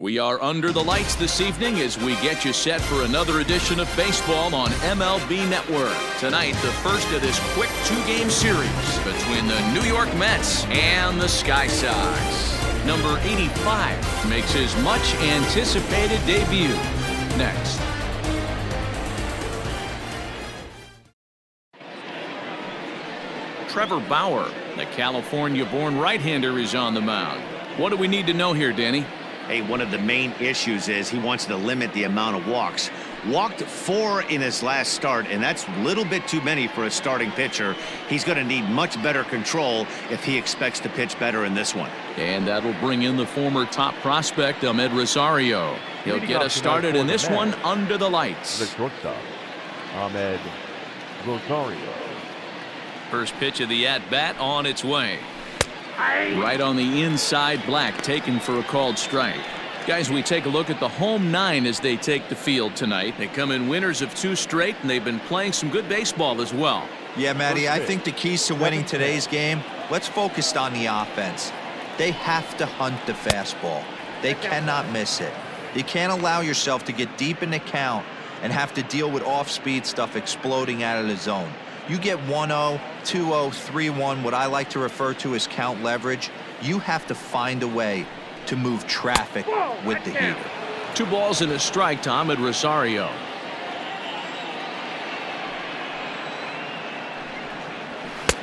We are under the lights this evening as we get you set for another edition of baseball on MLB Network. Tonight, the first of this quick two-game series between the New York Mets and the Sky Sox. Number 85 makes his much-anticipated debut. Next. Trevor Bauer, the California-born right-hander, is on the mound. What do we need to know here, Danny? Hey, one of the main issues is he wants to limit the amount of walks. Walked 4 in his last start, and that's a little bit too many for a starting pitcher. He's going to need much better control if he expects to pitch better in this one. And that'll bring in the former top prospect, Ahmed Rosario. He'll get us started in this one under the lights. The shortstop, Ahmed Rosario. First pitch of the at-bat on its way. Right on the inside black, taken for a called strike. Guys, we take a look at the home 9 as they take the field tonight. They come in winners of 2 straight, and they've been playing some good baseball as well. Yeah, Matty, I think the keys to winning today's game, let's focus on the offense. They have to hunt the fastball. They cannot miss it. You can't allow yourself to get deep in the count and have to deal with off-speed stuff exploding out of the zone. You get 1-0, 2-0, 3-1, what I like to refer to as count leverage. You have to find a way to move traffic with the heater. 2 balls and a strike to Ahmed Rosario.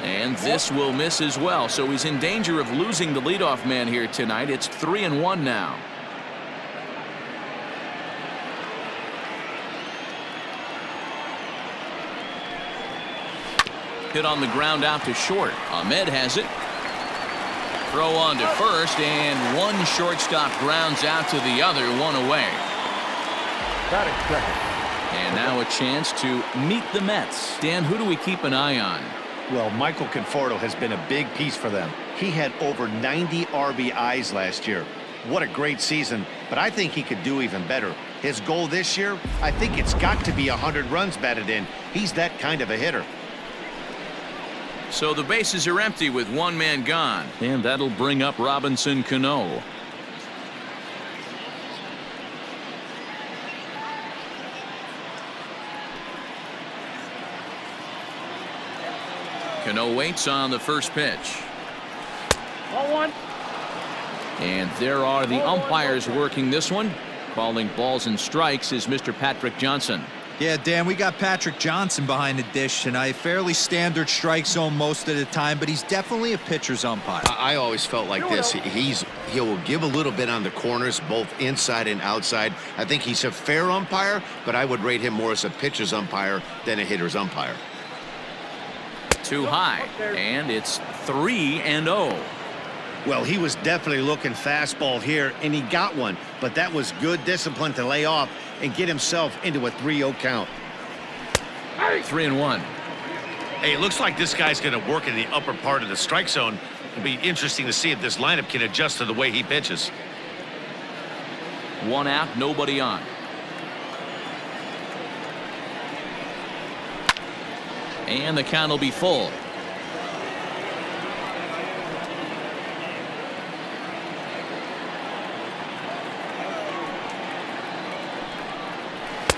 And this will miss as well, so he's in danger of losing the leadoff man here tonight. It's 3-1 now. Hit on the ground out to short. Ahmed has it. Throw on to first, and one shortstop grounds out to the other, 1 away. Batting second. And now a chance to meet the Mets. Dan, who do we keep an eye on? Well, Michael Conforto has been a big piece for them. He had over 90 RBIs last year. What a great season, but I think he could do even better. His goal this year, I think it's got to be 100 runs batted in. He's that kind of a hitter. So the bases are empty with 1 man gone, and that'll bring up Robinson Cano. Cano waits on the first pitch. 0-1. And there are the umpires working this one. Calling balls and strikes is Mr. Patrick Johnson. Yeah, Dan, we got Patrick Johnson behind the dish tonight. Fairly standard strike zone most of the time, but he's definitely a pitcher's umpire. I always felt like this. He'll give a little bit on the corners, both inside and outside. I think he's a fair umpire, but I would rate him more as a pitcher's umpire than a hitter's umpire. Too high, and it's 3-0. Well, he was definitely looking fastball here, and he got one, but that was good discipline to lay off and get himself into a 3-0 count. 3-1. Hey, it looks like this guy's going to work in the upper part of the strike zone. It'll be interesting to see if this lineup can adjust to the way he pitches. 1 out, nobody on. And the count will be full.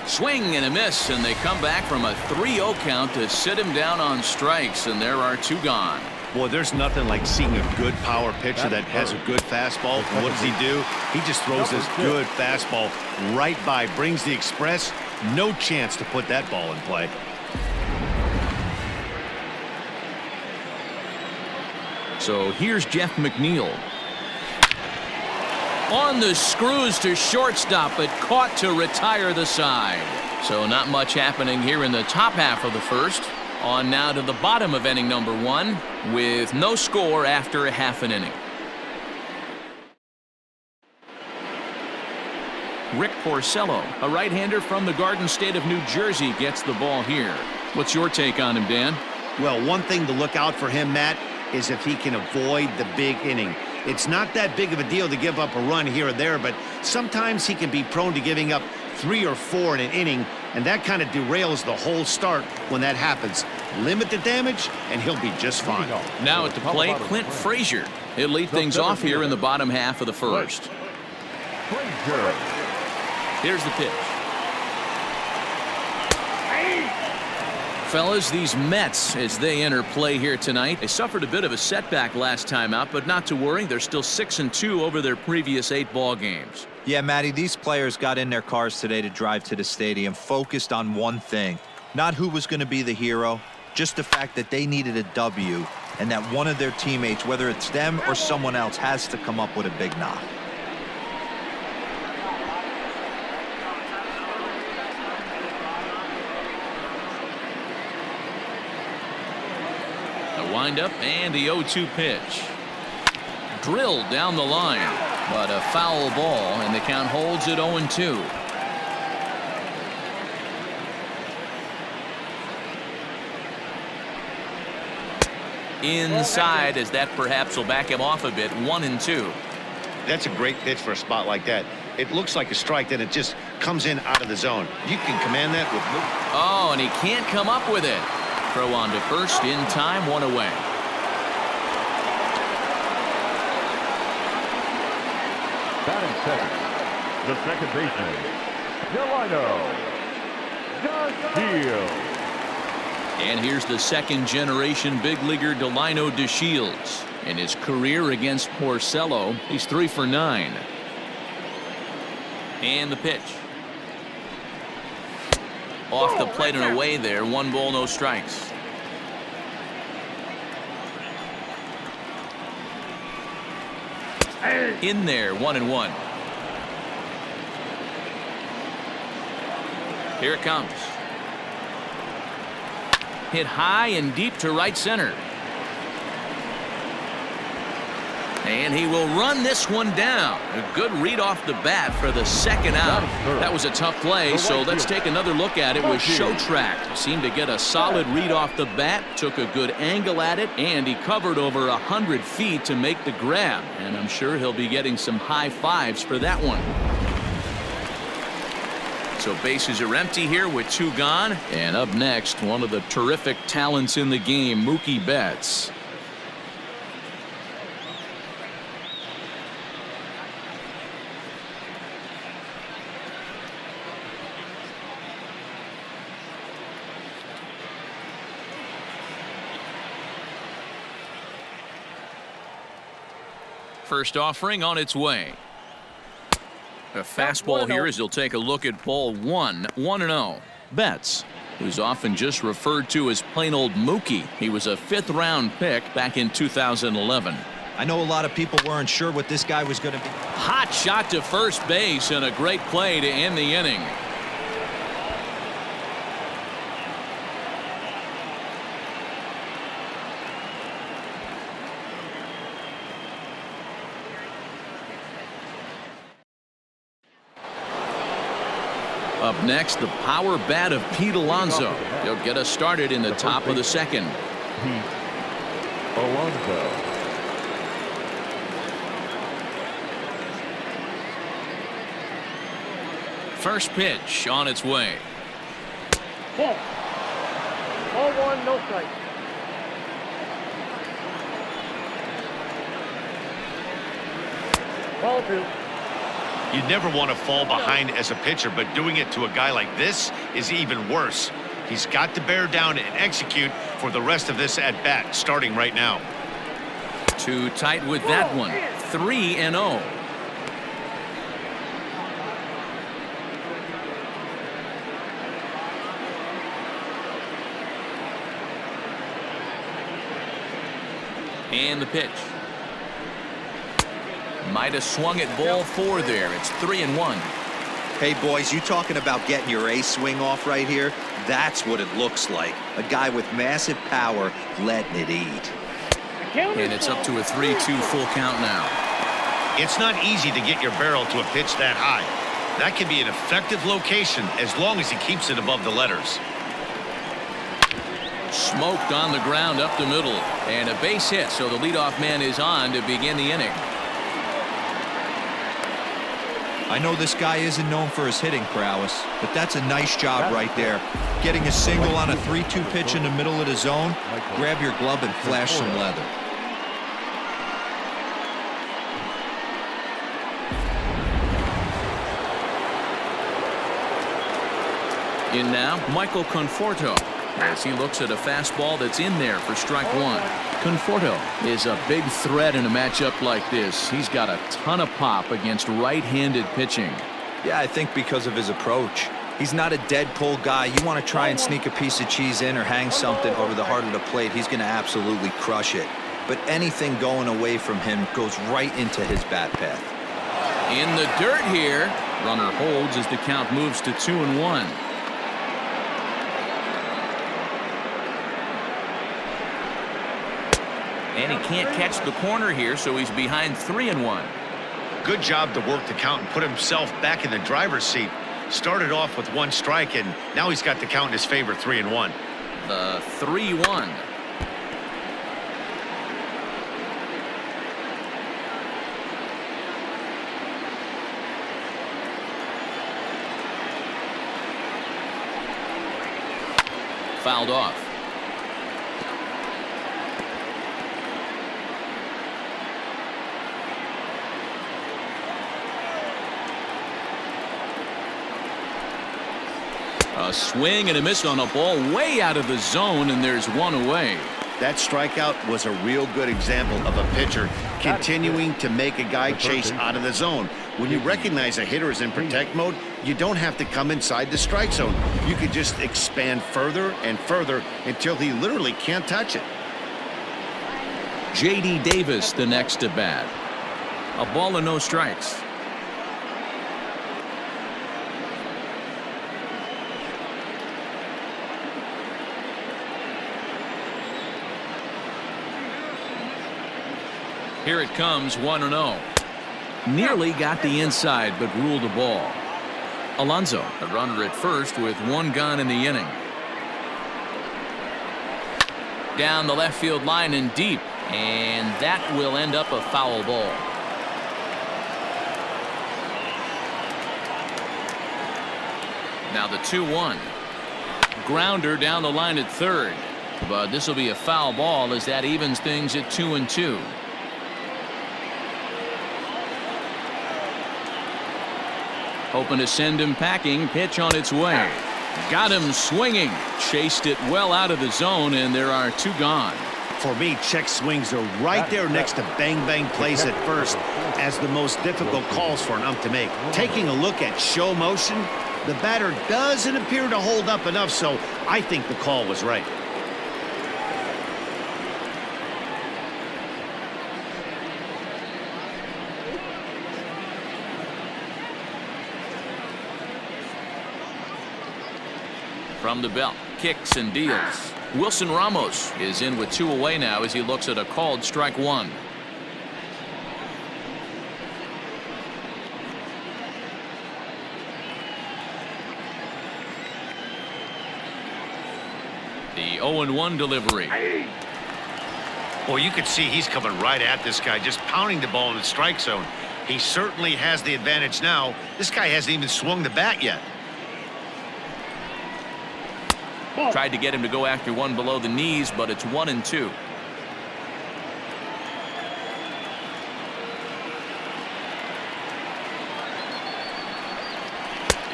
Swing and a miss, and they come back from a 3-0 count to sit him down on strikes, and there are 2 gone. Boy, there's nothing like seeing a good power pitcher that has a good fastball. What does he do? He just throws this good fastball right by, brings the express. No chance to put that ball in play. So here's Jeff McNeil. On the screws to shortstop, but caught to retire the side. So not much happening here in the top half of the first. On now to the bottom of inning number 1 with no score after a half an inning. Rick Porcello, a right-hander from the Garden State of New Jersey, gets the ball here. What's your take on him, Dan? Well, one thing to look out for him, Matt, is if he can avoid the big inning. It's not that big of a deal to give up a run here or there, but sometimes he can be prone to giving up 3 or 4 in an inning, and that kind of derails the whole start when that happens. Limit the damage, and he'll be just fine. Now at the plate, Clint Frazier. He'll lead things off here in the bottom half of the first. Frazier. Here's the pitch. Fellas, these Mets, as they enter play here tonight, they suffered a bit of a setback last time out, but not to worry. They're still 6-2 over their previous 8 ball games. Yeah, Matty, these players got in their cars today to drive to the stadium, focused on one thing. Not who was going to be the hero, just the fact that they needed a W, and that one of their teammates, whether it's them or someone else, has to come up with a big knock. Wind-up and the 0-2 pitch. Drilled down the line, but a foul ball, and the count holds at 0-2. Inside, as that perhaps will back him off a bit. 1-2. That's a great pitch for a spot like that. It looks like a strike, then it just comes in out of the zone. You can command that with... Oh, and he can't come up with it. Throw on to first in time, 1 away. Batting second, the second baseman, Delino DeShields. And here's the second-generation big leaguer Delino DeShields. In his career against Porcello, he's 3 for 9. And the pitch. Off the plate and away there. 1 ball, no strikes. In there, 1-1. Here it comes. Hit high and deep to right center. And he will run this one down. A good read off the bat for the second out. That was a tough play, so let's take another look at it with Show Track. Seemed to get a solid read off the bat, took a good angle at it, and he covered over 100 feet to make the grab. And I'm sure he'll be getting some high fives for that one. So bases are empty here with 2 gone. And up next, one of the terrific talents in the game, Mookie Betts. First offering on its way. A fastball here as he'll take a look at ball 1. 1-0. Betts, who's often just referred to as plain old Mookie. He was a 5th-round pick back in 2011. I know a lot of people weren't sure what this guy was going to be. Hot shot to first base and a great play to end the inning. Up next, the power bat of Pete Alonso. He'll get us started in the top of the second. Pete Alonso. First pitch on its way. Ball 1, no strike. Ball 2. You never want to fall behind as a pitcher, but doing it to a guy like this is even worse. He's got to bear down and execute for the rest of this at-bat, starting right now. Too tight with that one. 3-0. And the pitch. Might have swung at ball 4 there. It's 3-1. Hey, boys, you talking about getting your ace swing off right here? That's what it looks like. A guy with massive power letting it eat. And it's up to a 3-2 full count now. It's not easy to get your barrel to a pitch that high. That can be an effective location as long as he keeps it above the letters. Smoked on the ground up the middle. And a base hit, so the leadoff man is on to begin the inning. I know this guy isn't known for his hitting prowess, but that's a nice job right there. Getting a single on a 3-2 pitch in the middle of the zone, grab your glove and flash some leather. In now, Michael Conforto, as he looks at a fastball that's in there for strike one. Conforto is a big threat in a matchup like this. He's got a ton of pop against right-handed pitching. Yeah, I think because of his approach. He's not a dead pull guy. You want to try and sneak a piece of cheese in or hang something over the heart of the plate, he's going to absolutely crush it. But anything going away from him goes right into his bat path. In the dirt here. Runner holds as the count moves to 2-1. And he can't catch the corner here, so he's behind 3-1. Good job to work the count and put himself back in the driver's seat. Started off with 1 strike, and now he's got the count in his favor, 3-1. The 3-1. Fouled off. A swing and a miss on a ball way out of the zone, and there's one away. That strikeout was a real good example of a pitcher continuing to make a guy chase out of the zone. When you recognize a hitter is in protect mode, you don't have to come inside the strike zone. You could just expand further and further until he literally can't touch it. J.D. Davis the next to bat. A ball and no strikes. Here it comes, 1-0. Nearly got the inside, but ruled a ball. Alonso, a runner at first with 1 gone in the inning. Down the left field line and deep, and that will end up a foul ball. Now the 2-1. Grounder down the line at third, but this will be a foul ball as that evens things at 2-2. Hoping to send him packing. Pitch on its way. Got him swinging. Chased it well out of the zone, and there are 2 gone. For me, check swings are right there next to bang-bang plays at first as the most difficult calls for an ump to make. Taking a look at show motion, the batter doesn't appear to hold up enough, so I think the call was right. From the belt, kicks and deals. Wilson Ramos is in with 2 away now as he looks at a called strike 1. The 0-1 delivery. Well, you could see he's coming right at this guy, just pounding the ball in the strike zone. He certainly has the advantage now. This guy hasn't even swung the bat yet. Tried to get him to go after one below the knees, but it's 1-2.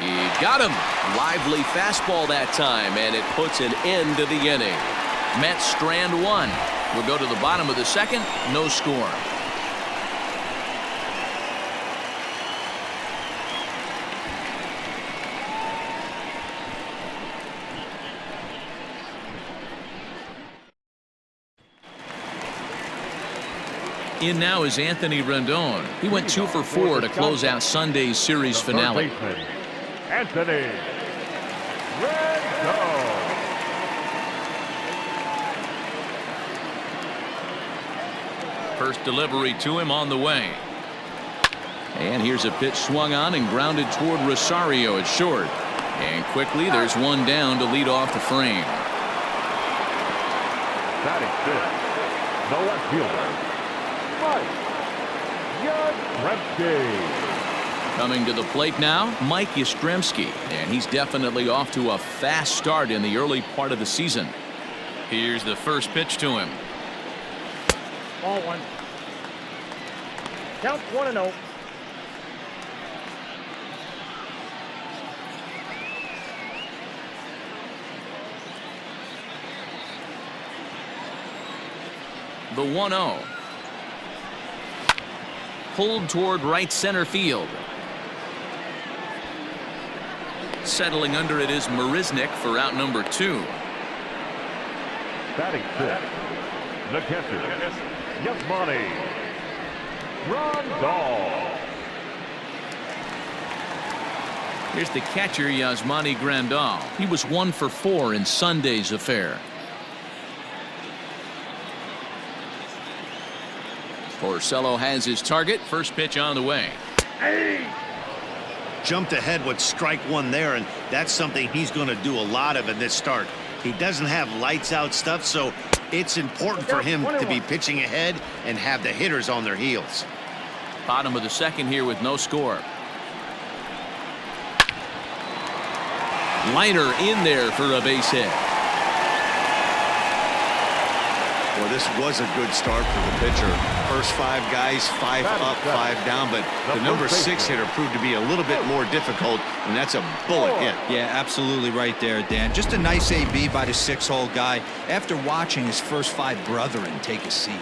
He got him. Lively fastball that time, and it puts an end to the inning. Mets strand 1. We'll go to the bottom of the second. No score. In now is Anthony Rendon. He went 2 for 4 to close out Sunday's series finale. Anthony Rendon. First delivery to him on the way. And here's a pitch swung on and grounded toward Rosario at short. And quickly there's one down to lead off the frame. Batting fifth, the left fielder, Coming to the plate now, Mike Yastrzemski, and he's definitely off to a fast start in the early part of the season. Here's the first pitch to him. Ball 1. Count 1-0. The 1-0. Pulled toward right center field. Settling under it is Marisnick for out number 2. Batting fifth, the catcher, Yasmani Grandal. Here's the catcher, Yasmani Grandal. He was 1 for 4 in Sunday's affair. Porcello has his target. First pitch on the way. Jumped ahead with strike 1 there, and that's something he's going to do a lot of in this start. He doesn't have lights out stuff, so it's important for him to be pitching ahead and have the hitters on their heels. Bottom of the second here with no score. Liner in there for a base hit. Well, this was a good start for the pitcher. First 5 guys, 5 up, 5 down, but the number 6 hitter proved to be a little bit more difficult, and that's a bullet hit. Yeah, absolutely right there, Dan. Just a nice AB by the 6-hole guy after watching his first 5 brethren take a seat.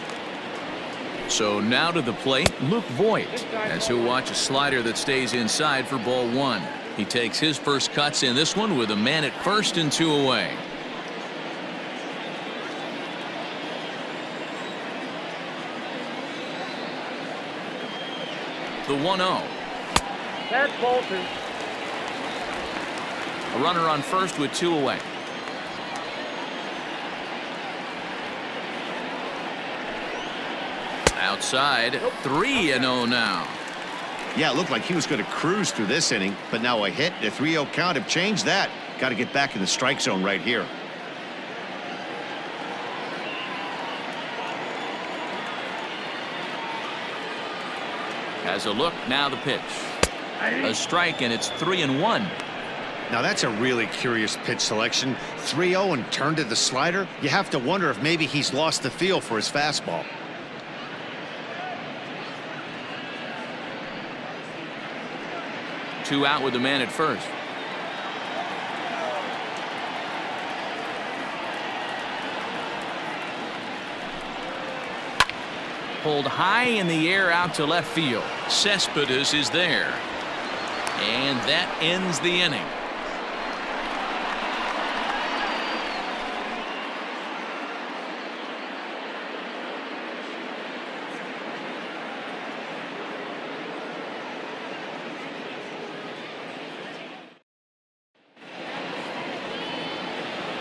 So now to the plate, Luke Voigt, as he'll watch a slider that stays inside for ball 1. He takes his first cuts in this one with a man at first and 2 away. The 1-0. That's Bolton. A runner on first with 2 away. Outside, 3-0 now. Yeah, it looked like he was going to cruise through this inning, but now a hit, a 3-0 count have changed that. Got to get back in the strike zone right here. Has a look, now the pitch. A strike, and it's 3-1. Now that's a really curious pitch selection. 3-0 and turned to the slider. You have to wonder if maybe he's lost the feel for his fastball. Two out with the man at first. Pulled high in the air out to left field. Cespedes is there. And that ends the inning.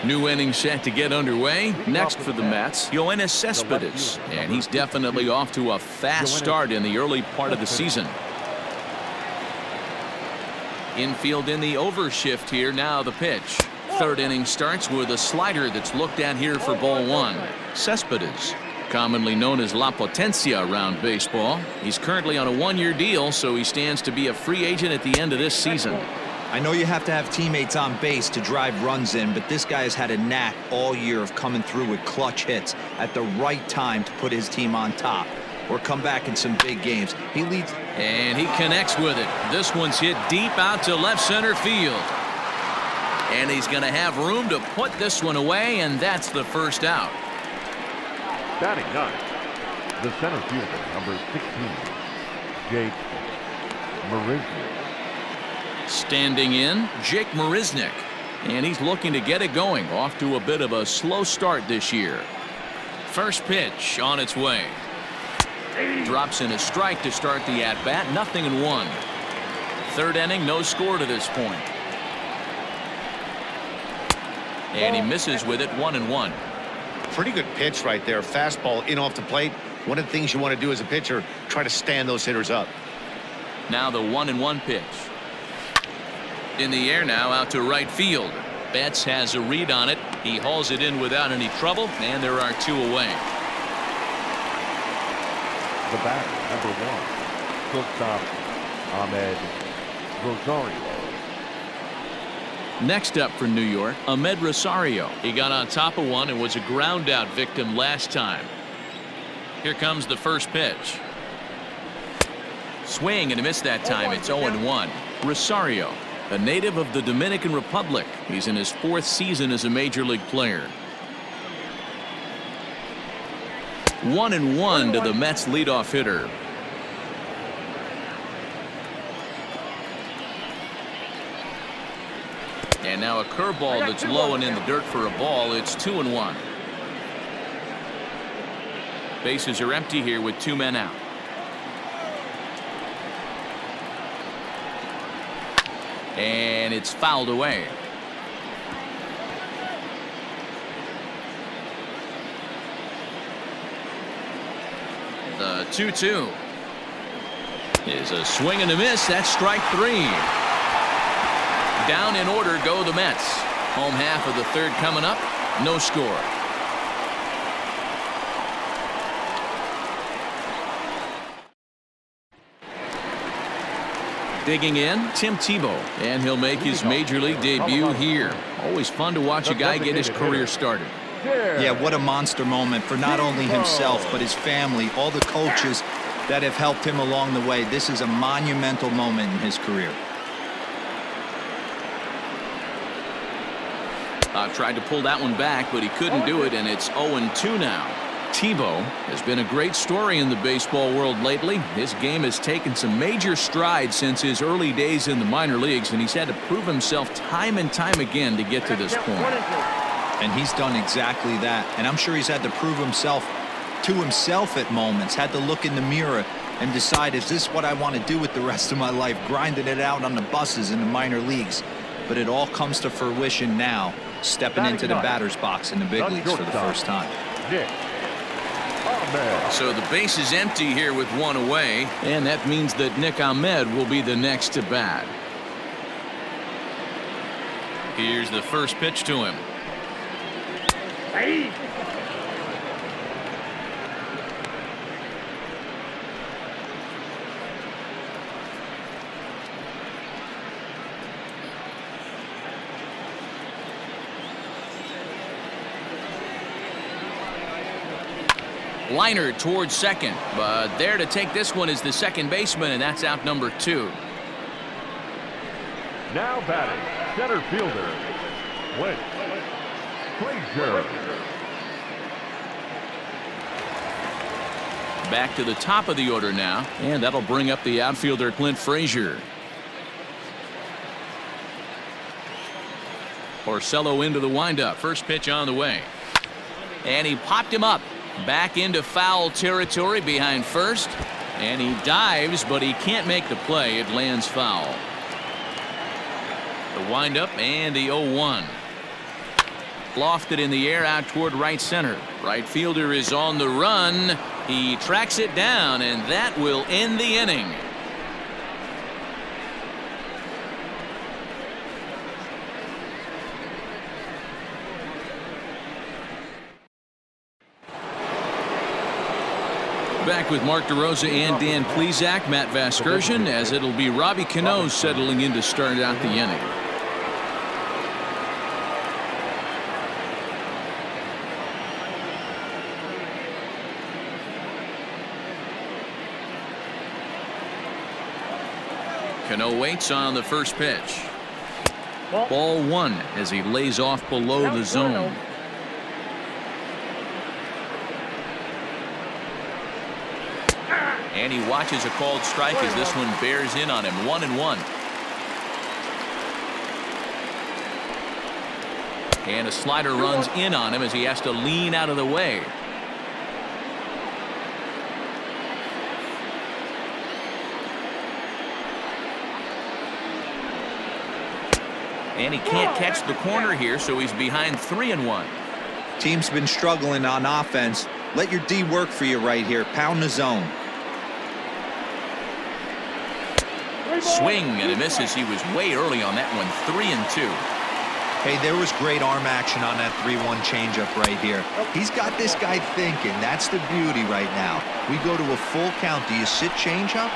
New inning set to get underway. Next for the Mets, Yoenis Cespedes, and he's definitely off to a fast start in the early part of the season. Infield in the overshift here. Now the pitch. Third inning starts with a slider that's looked at here for ball 1. Cespedes, commonly known as La Potencia around baseball. He's currently on a 1-year deal, so he stands to be a free agent at the end of this season. I know you have to have teammates on base to drive runs in, but this guy has had a knack all year of coming through with clutch hits at the right time to put his team on top or come back in some big games. He leads. And he connects with it. This one's hit deep out to left center field. And he's going to have room to put this one away, and that's the first out. Batting ninth, the center fielder, number 16, Jake Marisnick. Standing in, Jake Marisnick. And he's looking to get it going. Off to a bit of a slow start this year. First pitch on its way. Drops in a strike to start the at-bat. 0-1. Third inning, no score to this point. And he misses with it. 1-1. Pretty good pitch right there. Fastball in off the plate. One of the things you want to do as a pitcher, try to stand those hitters up. Now the 1-1 pitch. In the air now out to right field. Betts has a read on it. He hauls it in without any trouble, and there are 2 away. The batter, number 1, shortstop Ahmed Rosario. Next up for New York, Ahmed Rosario. He got on top of one and was a ground out victim last time. Here comes the first pitch. Swing and a miss that time. It's 0-1. Rosario, a native of the Dominican Republic. He's in his 4th season as a major league player. 1-1 to the Mets leadoff hitter. And now a curveball that's low and in the dirt for a ball. It's 2-1. Bases are empty here with 2 men out. And it's fouled away. The 2-2 is a swing and a miss. That's strike 3. Down in order go the Mets. Home half of the third coming up. No score. Digging in, Tim Tebow, and he'll make his major league debut here. Always fun to watch a guy get his career started. Yeah, what a monster moment for not only himself but his family, all the coaches that have helped him along the way. This is a monumental moment in his career. Tried to pull that one back, but he couldn't do it, and it's 0-2 now. Tebow has been a great story in the baseball world lately. His game has taken some major strides since his early days in the minor leagues, and he's had to prove himself time and time again to get to this point. And he's done exactly that. And I'm sure he's had to prove himself to himself at moments, had to look in the mirror and decide, is this what I want to do with the rest of my life, grinding it out on the buses in the minor leagues. But it all comes to fruition now, stepping into the batter's box in the big leagues for the first time. So the base is empty here with 1 away, and that means that Nick Ahmed will be the next to bat. Here's the first pitch to him. Liner towards second, but there to take this one is the second baseman, and that's out number 2. Now batting, center fielder, Clint Frazier. Back to the top of the order now, and that'll bring up the outfielder Clint Frazier. Porcello into the windup. First pitch on the way. And he popped him up. Back into foul territory behind first. And he dives, but he can't make the play. It lands foul. The windup and the 0-1. Lofted in the air out toward right center. Right fielder is on the run. He tracks it down, and that will end the inning. Back with Mark DeRosa and Dan Plesac, Matt Vasgersian, as it'll be Robbie Cano settling in to start out the inning. Cano waits on the first pitch. Ball 1 as he lays off below the zone. And he watches a called strike as this one bears in on him. 1-1. And a slider runs in on him as he has to lean out of the way. And he can't catch the corner here, so he's behind 3-1. Team's been struggling on offense. Let your D work for you right here. Pound the zone. Swing and a miss as he was way early on that one. 3-2. Hey, there was great arm action on that 3-1 changeup right here. He's got this guy thinking. That's the beauty right now. We go to a full count. Do you sit changeup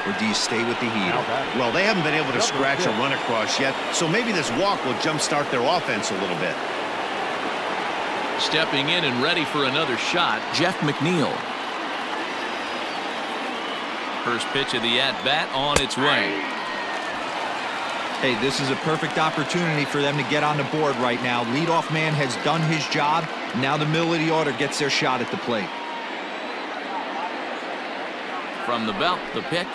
or do you stay with the heater? Well, they haven't been able to scratch a run across yet, so maybe this walk will jumpstart their offense a little bit. Stepping in and ready for another shot, Jeff McNeil. First pitch of the at-bat on its way. Hey, this is a perfect opportunity for them to get on the board right now. Leadoff man has done his job. Now the middle of the order gets their shot at the plate. From the belt, the pitch.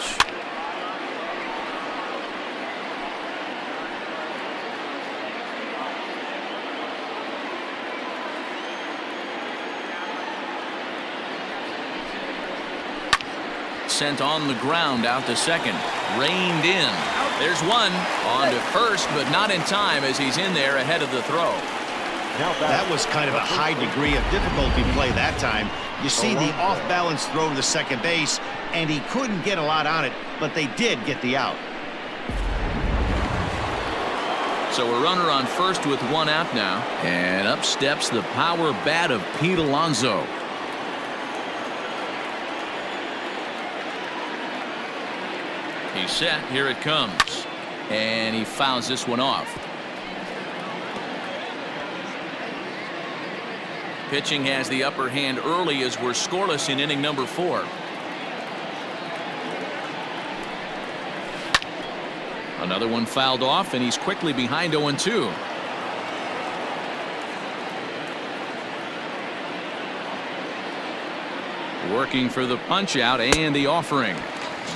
Sent on the ground out to second. Reined in. There's one. On to first, but not in time as he's in there ahead of the throw. That was kind of a high degree of difficulty play that time. You see the off-balance throw to second base, and he couldn't get a lot on it, but they did get the out. So a runner on first with one out now. And up steps the power bat of Pete Alonso. He's set. Here it comes. And he fouls this one off. Pitching has the upper hand early as we're scoreless in inning number 4. Another one fouled off, and he's quickly behind 0-2. Working for the punch out and the offering.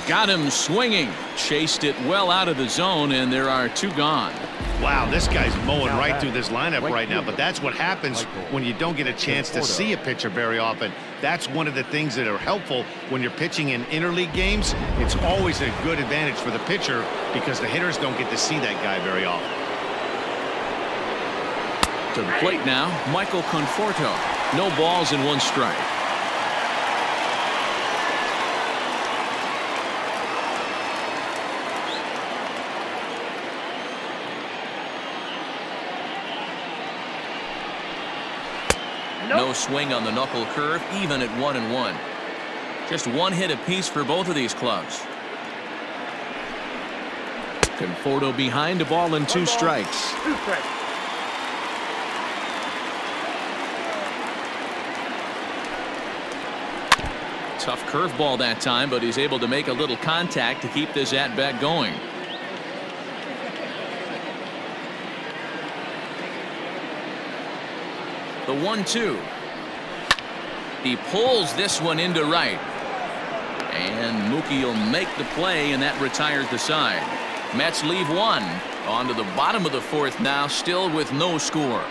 Got him swinging. Chased it well out of the zone, and there are 2 gone. Wow, this guy's mowing right through this lineup right now, but that's what happens when you don't get a chance to see a pitcher very often. That's one of the things that are helpful when you're pitching in interleague games. It's always a good advantage for the pitcher because the hitters don't get to see that guy very often. To the plate now, Michael Conforto. No balls and 1 strike. No swing on the knuckle curve, even at 1-1. Just 1 hit apiece for both of these clubs. Conforto behind, a ball and 2 strikes. Tough curveball that time, but he's able to make a little contact to keep this at-bat going. The 1-2. He pulls this one into right. And Mookie will make the play, and that retires the side. Mets leave 1. On to the bottom of the 4th now, still with no score.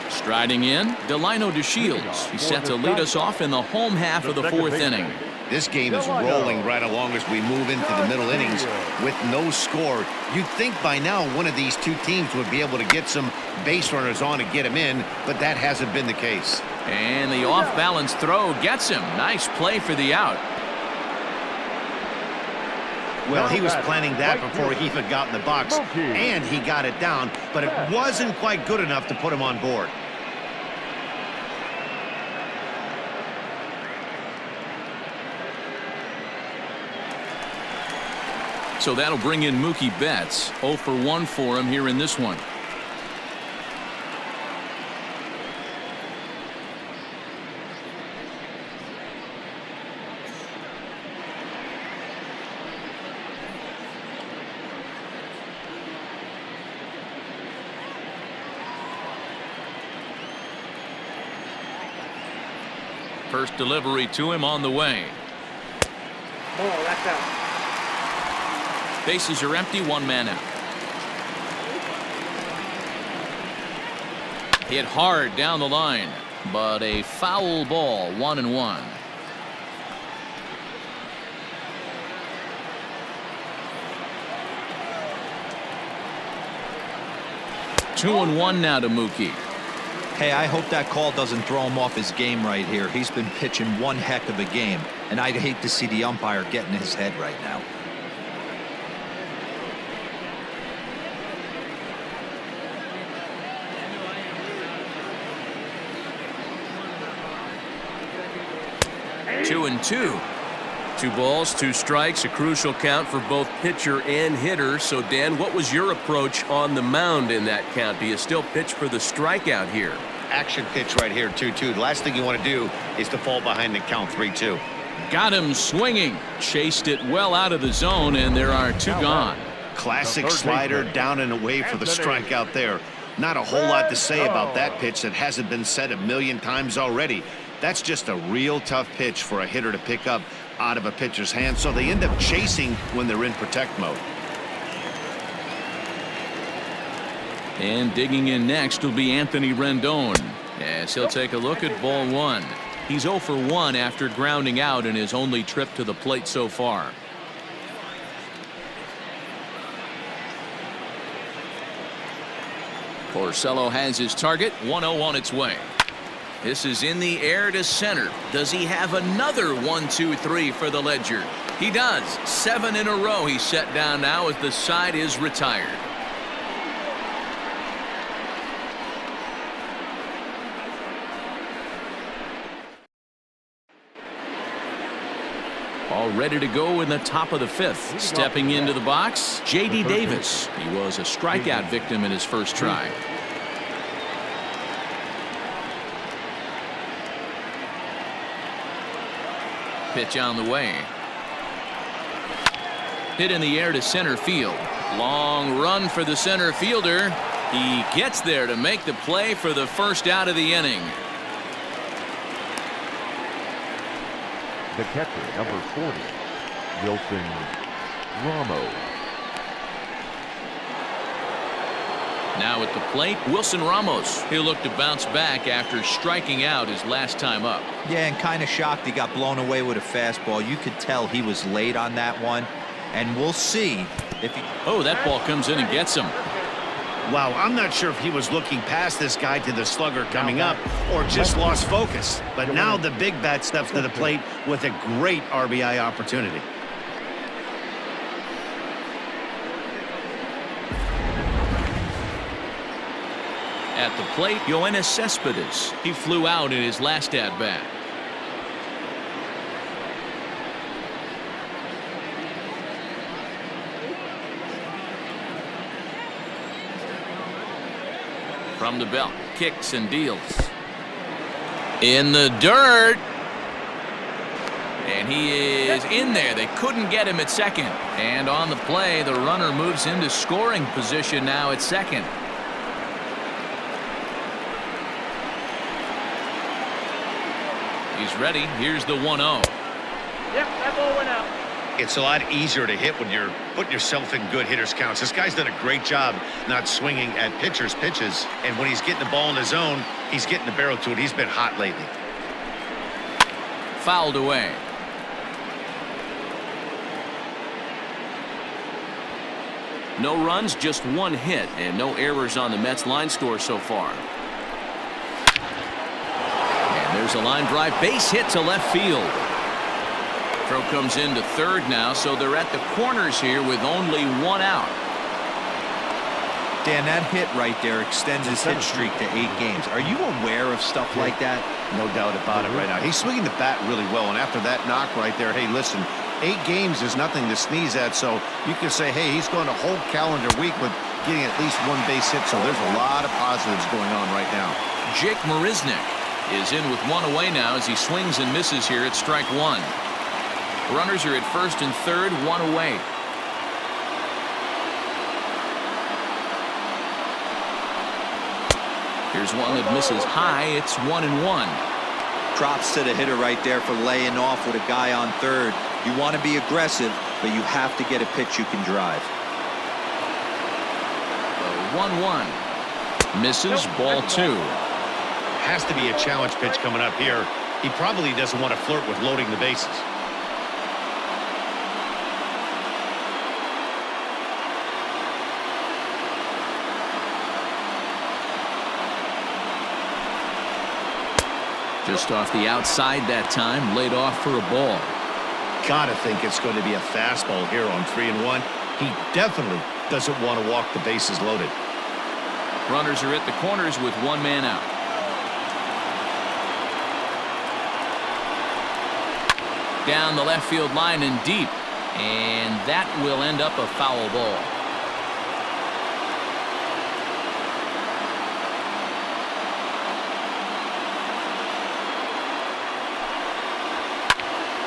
Striding in, Delino DeShields. He's set to lead us off in the home half of the 4th inning. This game is rolling right along as we move into the middle innings with no score. You'd think by now one of these 2 teams would be able to get some base runners on and get him in, but that hasn't been the case. And the off-balance throw gets him. Nice play for the out. Well, he was planning that before he even got in the box, and he got it down, but it wasn't quite good enough to put him on board. So that'll bring in Mookie Betts. 0 for 1 for him here in this one. First delivery to him on the way. Oh, that's out. Bases are empty, 1 man out. Hit hard down the line, but a foul ball, 1-1. Two and 1 now to Mookie. Hey, I hope that call doesn't throw him off his game right here. He's been pitching one heck of a game, and I'd hate to see the umpire get in his head right now. Two and 2. 2 balls, 2 strikes, a crucial count for both pitcher and hitter. So, Dan, what was your approach on the mound in that count? Do you still pitch for the strikeout here? Action pitch right here, 2-2. The last thing you want to do is to fall behind the count 3-2. Got him swinging. Chased it well out of the zone, and there are 2 gone. Classic slider down and away for the strikeout there. Not a whole lot to say about that pitch that hasn't been said a million times already. That's just a real tough pitch for a hitter to pick up out of a pitcher's hand, so they end up chasing when they're in protect mode. And digging in next will be Anthony Rendon, as he'll take a look at ball one. He's 0 for 1 after grounding out in his only trip to the plate so far. Porcello has his target. 1-0 on its way. This is in the air to center. Does he have another 1-2-3 for the ledger? He does. 7 in a row he's set down now as the side is retired. All ready to go in the top of the 5th. Stepping into the box, J.D. Davis. He was a strikeout victim in his first try. Pitch on the way. Hit in the air to center field. Long run for the center fielder. He gets there to make the play for the first out of the inning. The catcher, number 40, Wilson Ramos. Now at the plate, Wilson Ramos. He'll look to bounce back after striking out his last time up. Yeah, and kind of shocked he got blown away with a fastball. You could tell he was late on that one, and we'll see if he... Oh, that ball comes in and gets him. Wow, I'm not sure if he was looking past this guy to the slugger coming up or just lost focus. But now the big bat steps to the plate with a great RBI opportunity. At the plate, Yoenis Cespedes. He flew out in his last at-bat. From the belt, kicks and deals. In the dirt. And he is in there. They couldn't get him at second. And on the play, the runner moves into scoring position now at second. He's ready. Here's the 1-0. Yep, that ball went out. It's a lot easier to hit when you're putting yourself in good hitters counts. This guy's done a great job not swinging at pitchers' pitches, and when he's getting the ball in his zone, he's getting the barrel to it. He's been hot lately. Fouled away. No runs, just one hit, and no errors on the Mets line score so far. And there's a line drive, base hit to left field. Throw comes into third now, so they're at the corners here with only one out. Dan, that hit right there extends his hit streak to 8 games. Are you aware of stuff like that? No doubt about it right now. He's swinging the bat really well, and after that knock right there, hey, listen, 8 games is nothing to sneeze at, so you can say, hey, he's going a whole calendar week with getting at least 1 base hit, so there's a lot of positives going on right now. Jake Marisnick is in with 1 away now as he swings and misses here at strike 1. Runners are at first and third, 1 away. Here's one that misses high. It's 1-1. Props to the hitter right there for laying off with a guy on third. You want to be aggressive, but you have to get a pitch you can drive. 1-1. Misses, ball 2. Has to be a challenge pitch coming up here. He probably doesn't want to flirt with loading the bases. Just off the outside that time, laid off for a ball. Gotta think it's going to be a fastball here on 3-1. He definitely doesn't want to walk the bases loaded. Runners are at the corners with 1 man out. Down the left field line and deep, and that will end up a foul ball.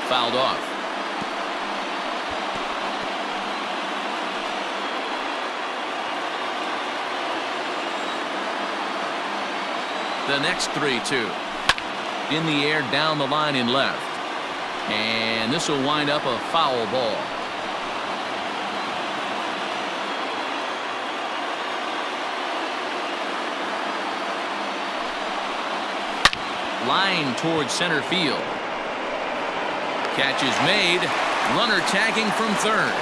Fouled off. The next 3-2. In the air, down the line in left. And this will wind up a foul ball. Line towards center field. Catch is made. Runner tagging from third.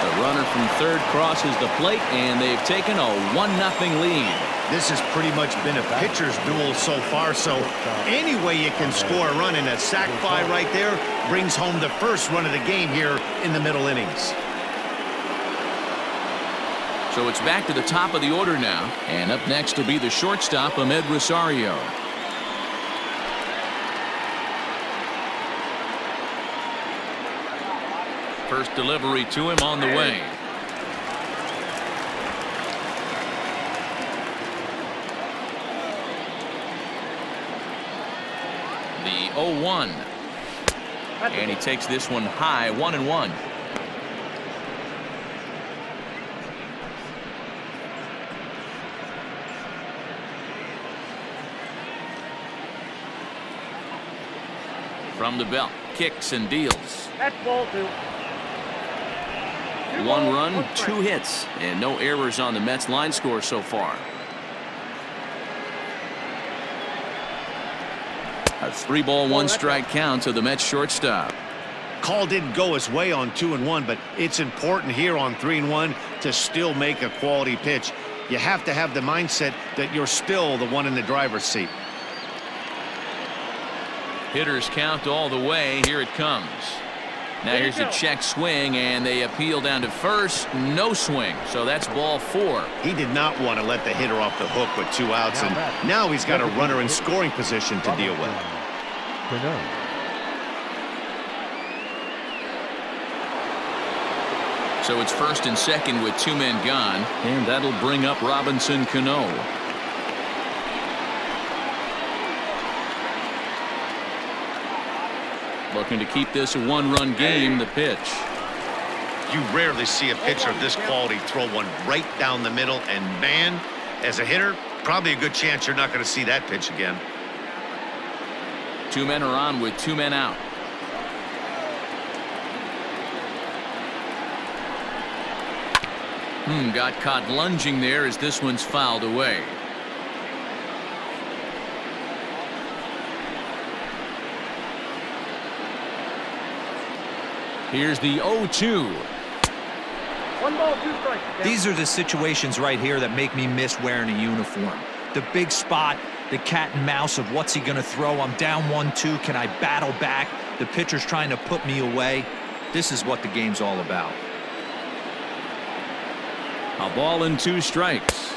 The runner from third crosses the plate, and they've taken a 1-0 lead. This has pretty much been a pitcher's duel so far, so any way you can score a run, in a sac fly right there brings home the first run of the game here in the middle innings. So it's back to the top of the order now, and up next will be the shortstop, Ahmed Rosario. First delivery to him on the way. The 0-1. And he takes this one high, 1-1. From the belt, kicks and deals. That's ball 2. 1 run, 2 hits, and no errors on the Mets line score so far. A 3-ball, 1-strike count to the Mets shortstop. Call didn't go his way on 2-1, but it's important here on 3-1 to still make a quality pitch. You have to have the mindset that you're still the one in the driver's seat. Hitters count all the way. Here it comes. Now here's a check swing, and they appeal down to first. No swing, so that's ball 4. He did not want to let the hitter off the hook with 2 outs, and now he's got a runner in scoring position to deal with. So it's first and second with 2 men gone, and that'll bring up Robinson Cano. Looking to keep this a 1-run game. The pitch. You rarely see a pitcher of this quality throw one right down the middle, and man, as a hitter, probably a good chance you're not going to see that pitch again. 2 men are on with 2 men out. Got caught lunging there as this one's fouled away. Here's the 0-2. 1 ball, 2 strikes. These are the situations right here that make me miss wearing a uniform. The big spot, the cat and mouse of what's he going to throw. I'm down 1-2. Can I battle back? The pitcher's trying to put me away. This is what the game's all about. A ball and 2 strikes.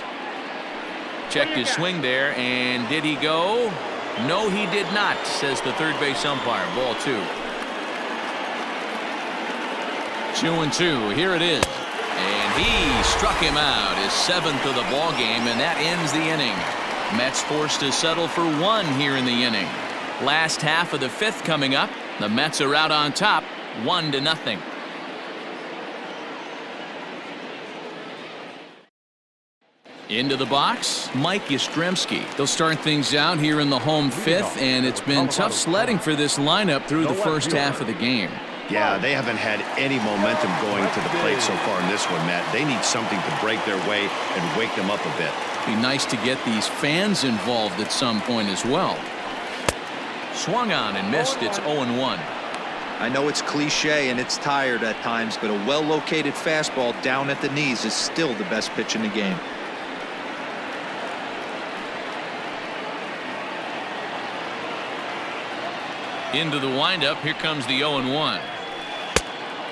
Checked his swing there, and did he go? No, he did not, says the third base umpire. Ball 2. 2-2. Here it is. And he struck him out, his 7th of the ball game, and that ends the inning. Mets forced to settle for 1 here in the inning. Last half of the 5th coming up. The Mets are out on top, 1-0. Into the box, Mike Yastrzemski. They'll start things out here in the home 5th, and it's been tough sledding for this lineup through the first half of the game. Yeah, they haven't had any momentum going to the plate so far in this one, Matt. They need something to break their way and wake them up a bit. Be nice to get these fans involved at some point as well. Swung on and missed. It's 0-1. I know it's cliche and it's tired at times, but a well-located fastball down at the knees is still the best pitch in the game. Into the windup. Here comes the 0-1.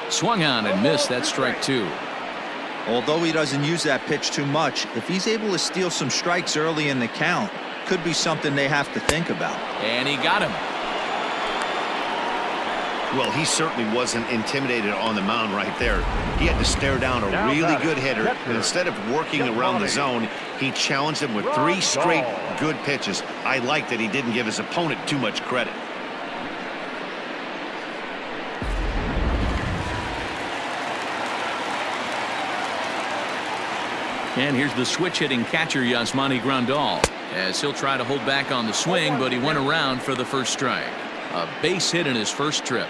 Swung on and missed. That's strike 2. Although he doesn't use that pitch too much, if he's able to steal some strikes early in the count, could be something they have to think about. And he got him. Well, he certainly wasn't intimidated on the mound right there. He had to stare down a really good hitter, and instead of working around the zone, he challenged him with 3 straight good pitches. I like that he didn't give his opponent too much credit. And here's the switch-hitting catcher, Yasmani Grandal. as he'll try to hold back on the swing, but he went around for the first strike. A base hit in his first trip.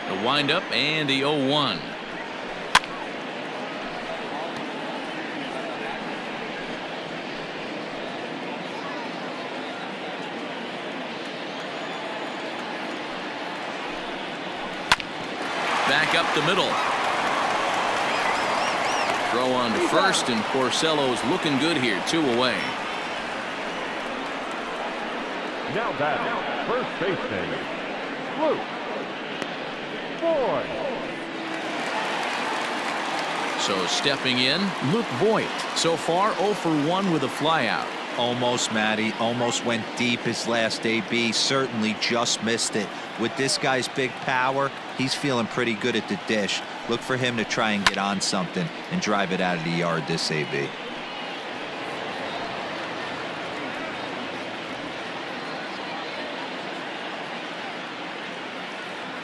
The windup and the 0-1. Back up the middle. Throw on to first, and Porcello's looking good here. 2 away. Now batting, first baseman, Luke Voigt. So stepping in, Luke Voigt. So far 0 for 1 with a flyout. Almost, Matty. Almost went deep his last AB. Certainly just missed it. With this guy's big power, he's feeling pretty good at the dish. Look for him to try and get on something and drive it out of the yard this AB.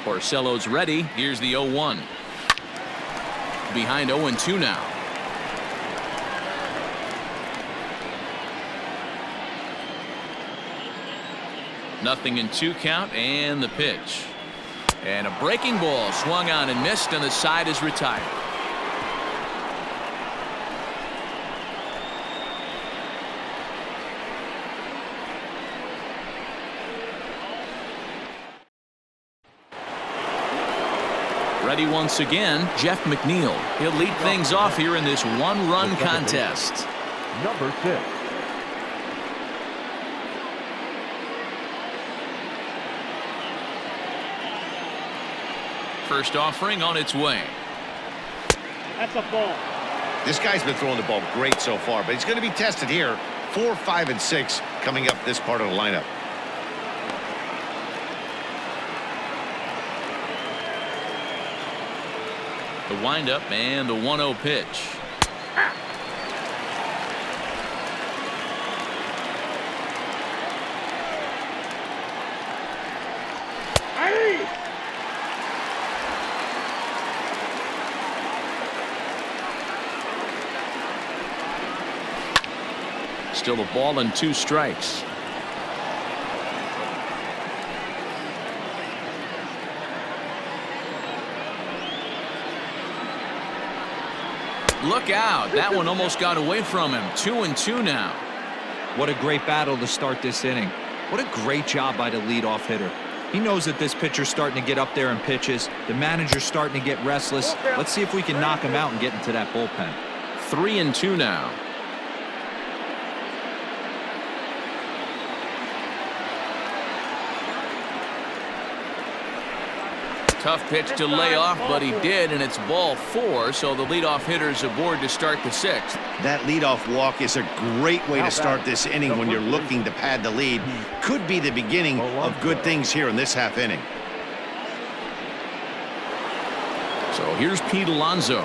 Porcello's ready. Here's the 0-1. Behind 0-2 now. Nothing in 2 count, and the pitch. And a breaking ball swung on and missed, and the side is retired. Ready once again, Jeff McNeil. He'll lead things off here in this 1-run contest. Number 6. First offering on its way. That's a ball. This guy's been throwing the ball great so far, but he's going to be tested here. 4, 5, and 6 coming up this part of the lineup. The windup and the 1-0 pitch. Still a ball and 2 strikes. Look out. That one almost got away from him. 2-2 now. What a great battle to start this inning. What a great job by the leadoff hitter. He knows that this pitcher's starting to get up there in pitches. The manager's starting to get restless. Let's see if we can knock him out and get into that bullpen. 3-2 now. Tough pitch to lay off, but he did, and it's ball 4, so the leadoff hitter's aboard to start the 6th. That leadoff walk is a great way to start this inning when you're looking to pad the lead. Could be the beginning of good things here in this half inning. So here's Pete Alonso.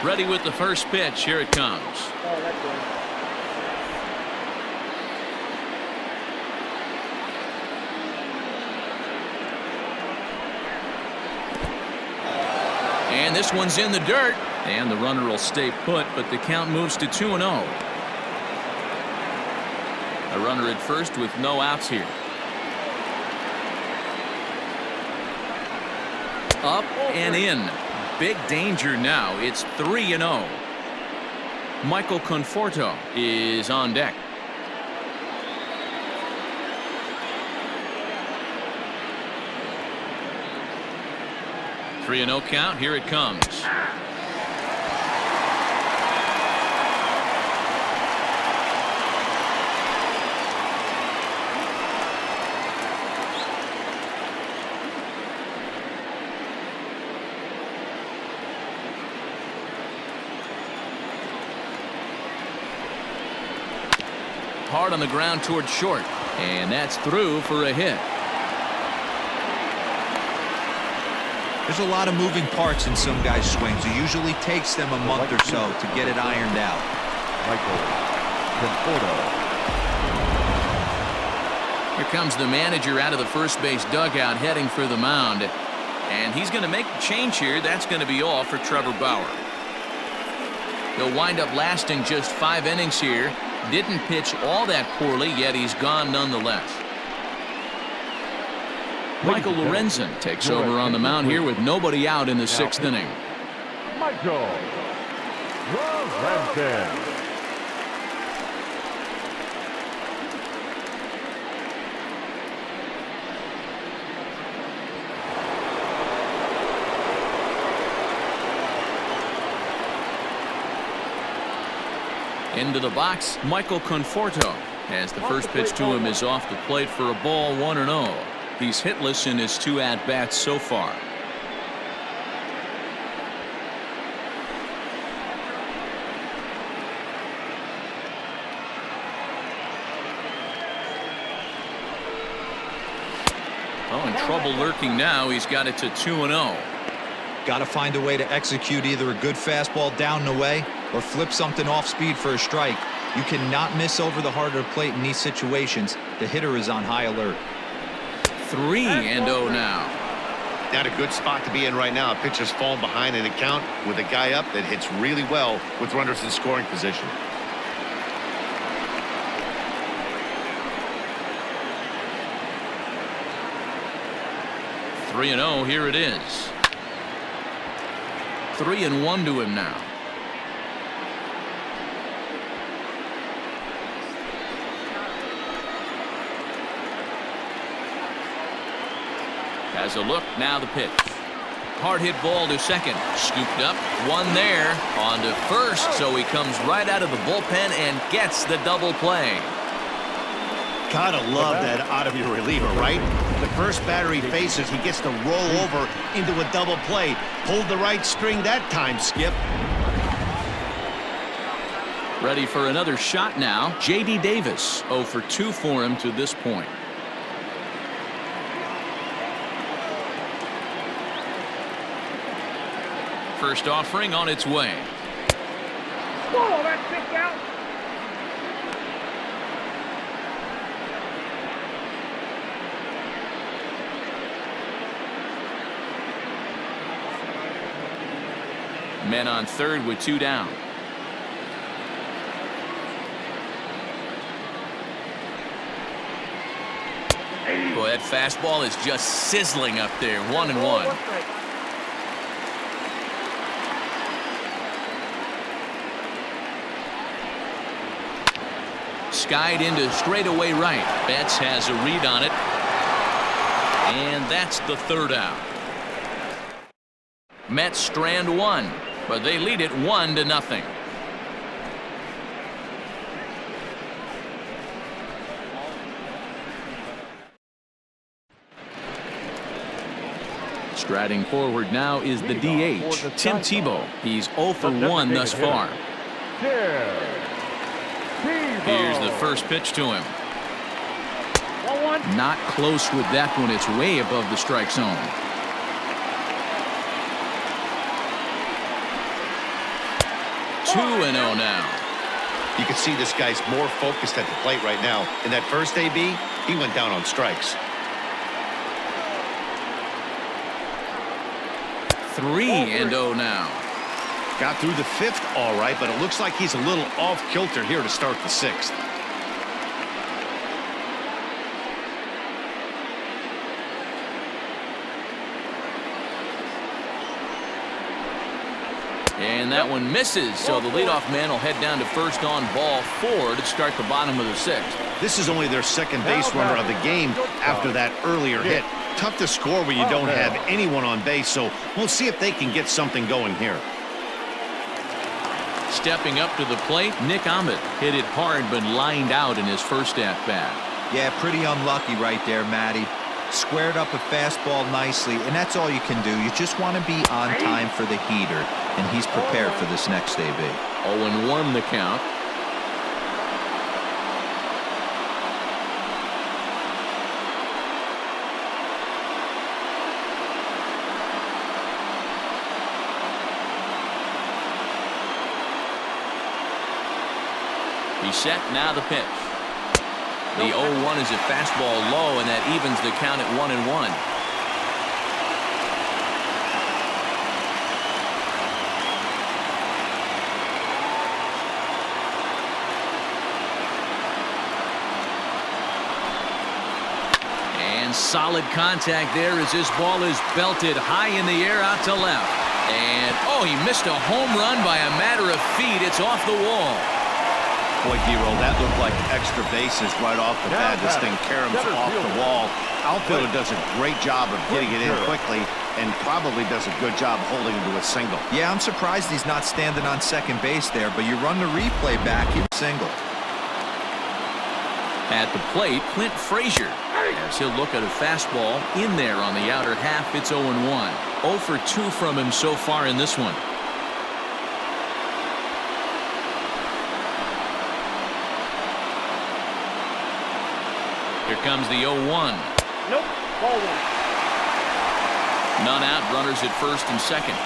Ready with the first pitch. Here it comes. Oh, that's good. And this one's in the dirt, and the runner will stay put, but the count moves to 2-0. A runner at first with no outs here. Up and in. Big danger now. It's 3-0. Michael Conforto is on deck. 3-0 count. Here it comes. Hard on the ground toward short, and that's through for a hit. There's a lot of moving parts in some guys' swings. It usually takes them a month or so to get it ironed out. Michael Conforto. Here comes the manager out of the first base dugout heading for the mound. And he's going to make the change here. That's going to be all for Trevor Bauer. He'll wind up lasting just 5 innings here. Didn't pitch all that poorly, yet he's gone nonetheless. Michael Lorenzen takes over on the mound here with nobody out in the 6th inning. Michael Lorenzen. Into the box, Michael Conforto, as the first pitch to him is off the plate for a ball, 1-0. He's hitless in his 2 at-bats so far. Oh, in trouble lurking now. He's got it to 2-0. Got to find a way to execute either a good fastball down and away or flip something off speed for a strike. You cannot miss over the heart of the plate in these situations. The hitter is on high alert. 3-0 now. Not a good spot to be in right now. A pitcher's falling behind in a count with a guy up that hits really well with runners in scoring position. Three and 0. Here it is. 3-1 to him now. Has a look, now the pitch. Hard hit ball to second. Scooped up, one there. On to first, so he comes right out of the bullpen and gets the double play. Gotta love that out of your reliever, right? The first batter he faces, he gets to roll over into a double play. Pulled the right string that time, Skip. Ready for another shot now. J.D. Davis, 0 for 2 for him to this point. First offering on its way. Whoa, that's kicked out. Men on third with 2 down. Boy, that fastball is just sizzling up there. 1-1. Skied into straightaway right. Betts has a read on it. And that's the 3rd out. Mets strand 1, but they lead it 1-0. Striding forward now is the DH, Tim Tebow. He's 0 for 1 thus far. Here's the first pitch to him. 1-1. Not close with that one. It's way above the strike zone. Two and 0 now. You can see this guy's more focused at the plate right now. In that first AB, he went down on strikes. 3-0 now. Got through the 5th all right, but it looks like he's a little off kilter here to start the 6th. And that one misses, so the leadoff man will head down to first on ball 4 to start the bottom of the 6th. This is only their second base runner of the game after that earlier hit. Tough to score when you don't have anyone on base, so we'll see if they can get something going here. Stepping up to the plate, Nick Ahmed hit it hard but lined out in his first at-bat. Yeah, pretty unlucky right there, Matty. Squared up a fastball nicely, and that's all you can do. You just want to be on time for the heater, and he's prepared for this next AB. 0-1 the count. He's set, now the pitch. The 0-1 is a fastball low, and that evens the count at 1-1. Solid contact there as this ball is belted high in the air out to left. And, oh, he missed a home run by a matter of feet. It's off the wall. Boy, D-Roll, that looked like extra bases right off the bat. This thing caroms off the wall. Outfielder does a great job of getting it in quickly and probably does a good job holding him to a single. Yeah, I'm surprised he's not standing on second base there, but you run the replay back, he was single. At the plate, Clint Frazier, as he'll look at a fastball in there on the outer half. It's 0-1. 0 for 2 from him so far in this one. Here comes the 0-1. Nope. Ball 1. None out. Runners at first and second.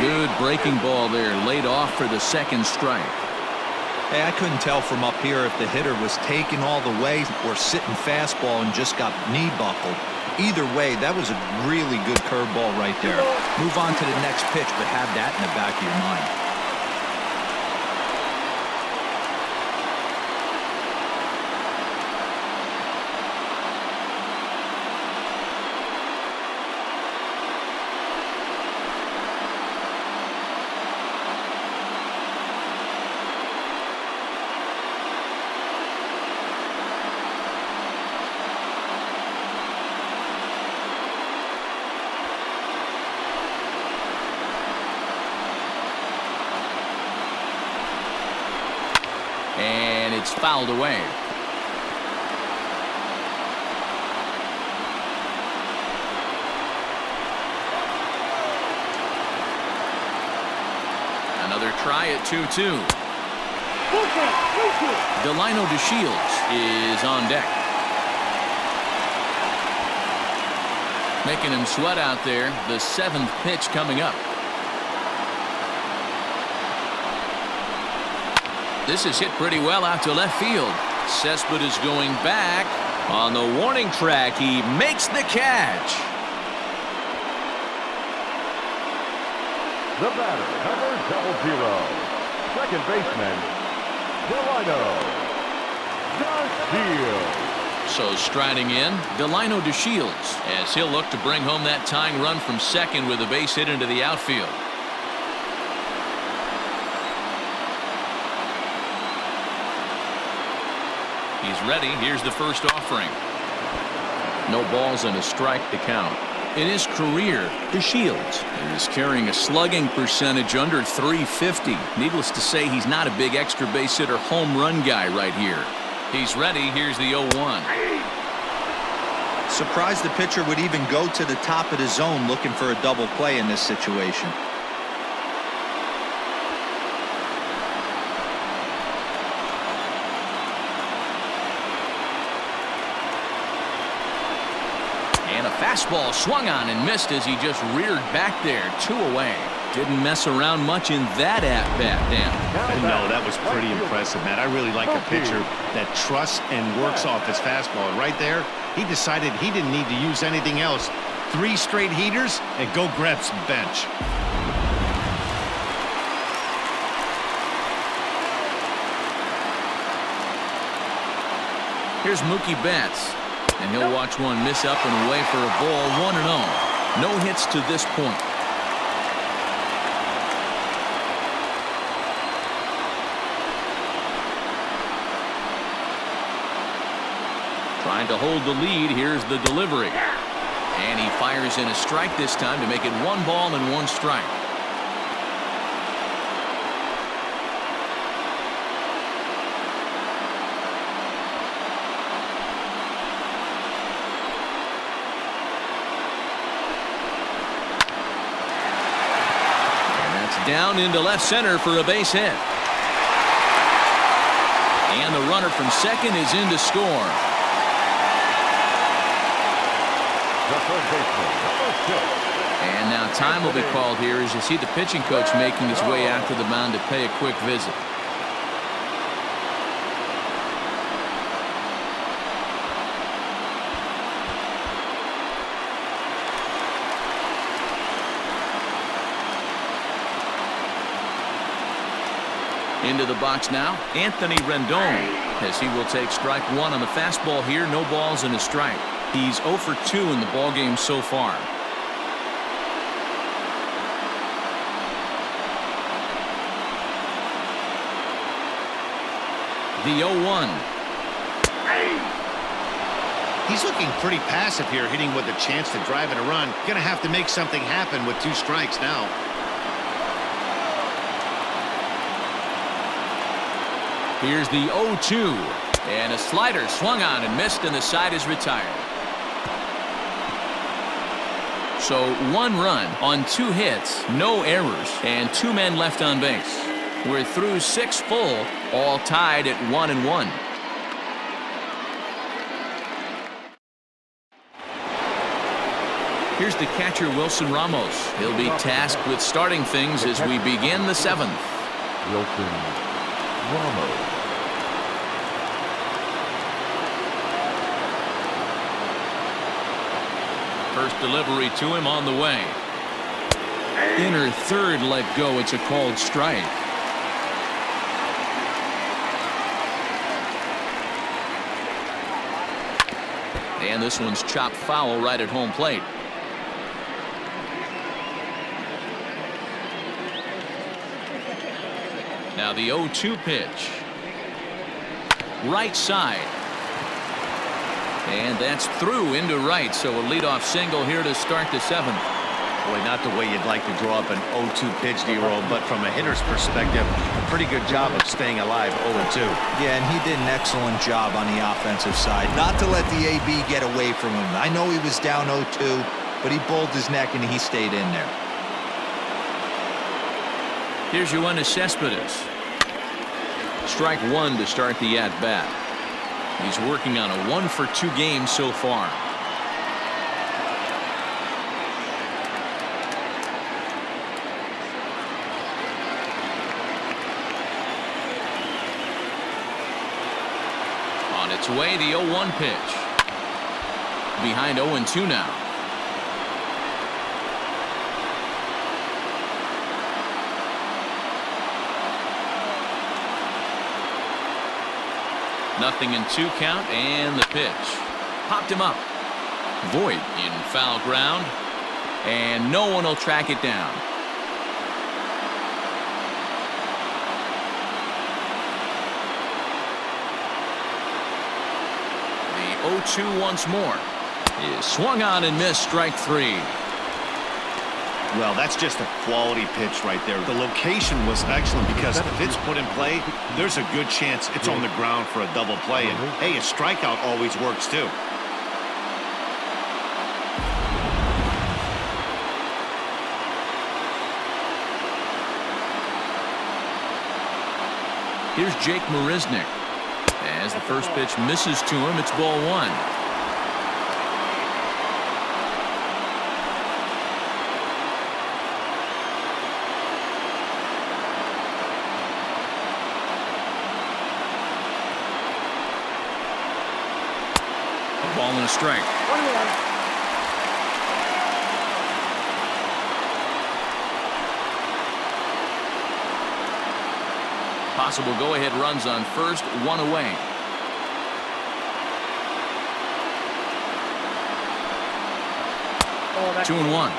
Good breaking ball there, laid off for the second strike. Hey, I couldn't tell from up here if the hitter was taking all the way or sitting fastball and just got knee buckled. Either way, that was a really good curveball right there. Move on to the next pitch, but have that in the back of your mind. And it's fouled away. Another try at 2-2. Delino DeShields is on deck. Making him sweat out there. The 7th pitch coming up. This is hit pretty well out to left field. Cespedes going back. On the warning track, he makes the catch. The batter, number 00. Second baseman, Delino DeShields. So striding in, Delino DeShields, as he'll look to bring home that tying run from second with a base hit into the outfield. He's ready. Here's the first offering. No balls and a strike to count. In his career, DeShields is carrying a slugging percentage under .350. Needless to say, he's not a big extra base hitter home run guy right here. He's ready. Here's the 0-1. Surprised the pitcher would even go to the top of the zone looking for a double play in this situation. And a fastball swung on and missed as he just reared back there. 2 away. Didn't mess around much in that at-bat, Dan. No, that was pretty impressive, Matt. I really like a pitcher that trusts and works off his fastball. And right there, he decided he didn't need to use anything else. 3 straight heaters and go grab some bench. Here's Mookie Betts. And he'll watch one miss up and away for a ball. 1-0. No hits to this point. Trying to hold the lead. Here's the delivery. And he fires in a strike this time to make it 1 ball and 1 strike. Down into left center for a base hit. And the runner from second is in to score. The third baseman, number 6, And now time will be called here as you see the pitching coach making his way out to the mound to pay a quick visit. Into the box now, Anthony Rendon, as he will take strike one on the fastball here. No balls and a strike. He's 0 for 2 in the ballgame so far. The 0-1. He's looking pretty passive here, hitting with a chance to drive in a run. Gonna have to make something happen with 2 strikes now. Here's the 0-2. And a slider swung on and missed, and the side is retired. So 1 run on 2 hits, no errors, and 2 men left on base. We're through 6 full, all tied at 1-1. Here's the catcher, Wilson Ramos. He'll be tasked with starting things as we begin the 7th. Wilson Ramos. First delivery to him on the way. Inner third let go. It's a called strike. And this one's chopped foul right at home plate. Now the 0-2 pitch. Right side. And that's through into right, so a leadoff single here to start the 7th. Boy, not the way you'd like to draw up an 0-2 pitch, D-roll, but from a hitter's perspective, a pretty good job of staying alive 0-2. Yeah, and he did an excellent job on the offensive side. Not to let the AB get away from him. I know he was down 0-2, but he bowled his neck and he stayed in there. Here's Yoenis Cespedes. Strike 1 to start the at-bat. He's working on a 1 for 2 game so far. On its way, the 0-1 pitch. Behind 0-2 now. Nothing in 2 count, and the pitch. Popped him up. Voit in foul ground, and no one will track it down. The 0-2 once more is swung on and missed. Strike 3. Well, that's just a quality pitch right there. The location was excellent because if it's put in play, there's a good chance it's on the ground for a double play. And, hey, a strikeout always works, too. Here's Jake Marisnick. As the first pitch misses to him, it's ball 1. Ball and a strike. 1-1. Possible go-ahead runs on first, 1 away. Oh, that's 2-1.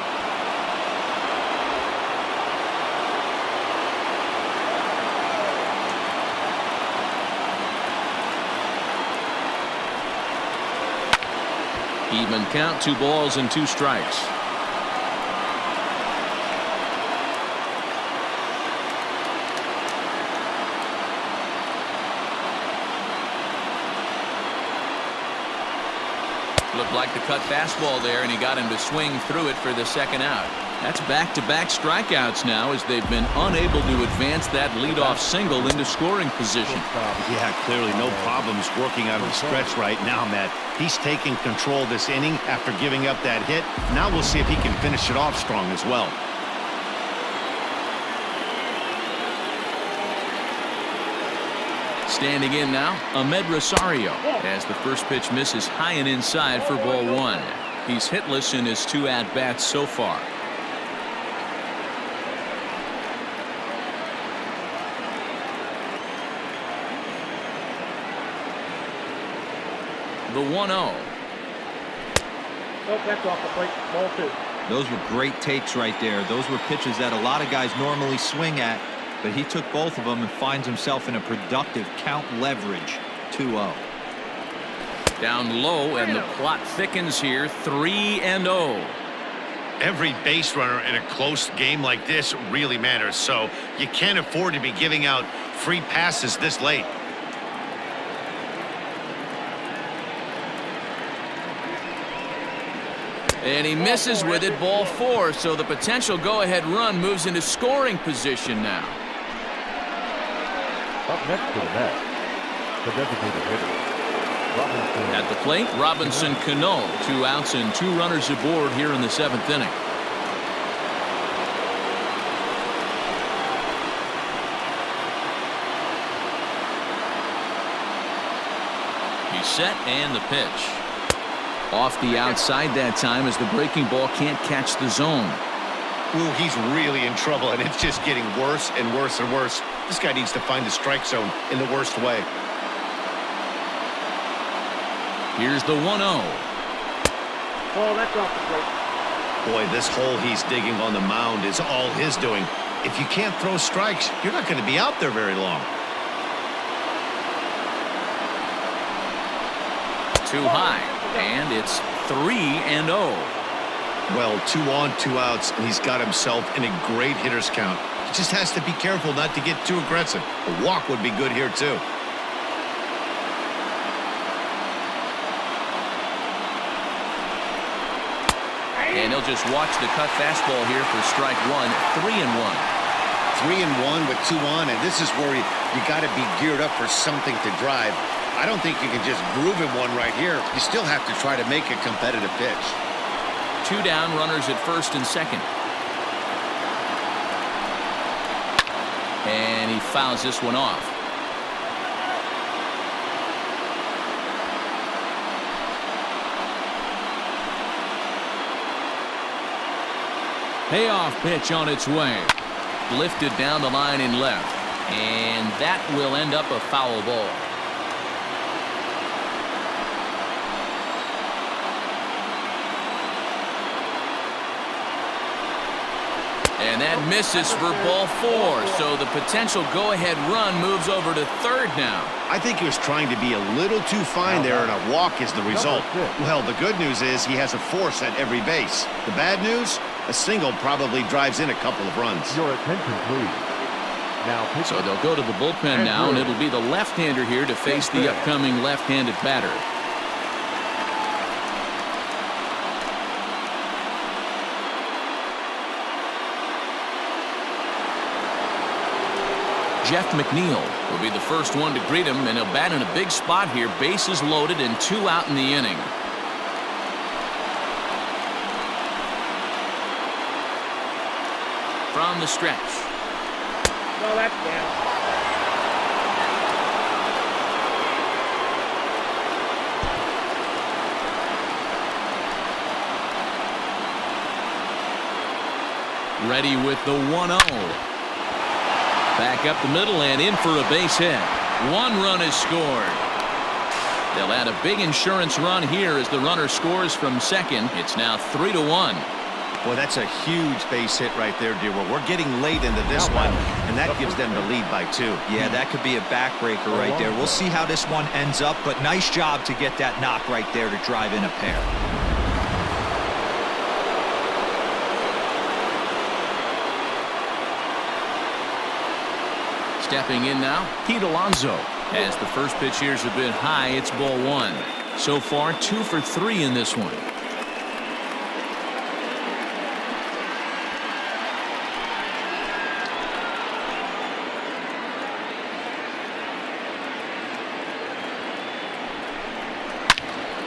Even count, 2 balls and 2 strikes. Looked like the cut fastball there, and he got him to swing through it for the 2nd out. That's back-to-back strikeouts now as they've been unable to advance that leadoff single into scoring position. Yeah, clearly no problems working out of the stretch right now, Matt. He's taking control this inning after giving up that hit. Now we'll see if he can finish it off strong as well. Standing in now, Ahmed Rosario, as the first pitch misses high and inside for ball one. He's hitless in his 2 at-bats so far. The 1-0. Oh, that's off the plate. Ball 2. Those were great takes right there. Those were pitches that a lot of guys normally swing at, but he took both of them and finds himself in a productive count leverage. 2-0. Down low, and the plot thickens here. 3-0. Every base runner in a close game like this really matters, so you can't afford to be giving out free passes this late. And he misses with it, ball 4, so the potential go-ahead run moves into scoring position now. Up next to the net, the designated hitter, Robinson. At the plate, Robinson Cano. 2 outs and 2 runners aboard here in the 7th inning. He's set and the pitch. Off the outside that time as the breaking ball can't catch the zone. Ooh, he's really in trouble, and it's just getting worse and worse and worse. This guy needs to find the strike zone in the worst way. Here's the 1-0. Oh, that's off the plate. Boy, this hole he's digging on the mound is all his doing. If you can't throw strikes, you're not going to be out there very long. Too high, and it's 3-0. Well, 2 on, 2 outs, and he's got himself in a great hitter's count. He just has to be careful not to get too aggressive. A walk would be good here, too. And he'll just watch the cut fastball here for strike 1. 3-1. 3-1 with 2 on, and this is where you got to be geared up for something to drive. I don't think you can just groove him one right here. You still have to try to make a competitive pitch. 2 down, runners at first and second. And he fouls this one off. Payoff pitch on its way. Lifted down the line in left. And that will end up a foul ball. And that misses for ball 4, so the potential go-ahead run moves over to third now. I think he was trying to be a little too fine there, and a walk is the result. Well, the good news is he has a force at every base. The bad news, a single probably drives in a couple of runs. Your attention, please. Now, So they'll go to the bullpen now, and it'll be the left-hander here to face the upcoming left-handed batter. Jeff McNeil will be the first one to greet him, and he'll bat in a big spot here. Bases loaded and 2 out in the inning. From the stretch. No, that's down. Ready with the 1-0. Back up the middle and in for a base hit. 1 run is scored. They'll add a big insurance run here as the runner scores from second. It's now 3-1. Boy, that's a huge base hit right there, dear. Well, we're getting late into this one, and that gives them the lead by 2. Yeah, that could be a backbreaker right there. We'll see how this one ends up, but nice job to get that knock right there to drive in a pair. Stepping in now, Pete Alonso. As the first pitch here's a bit high, it's ball 1. So far, 2 for 3 in this one.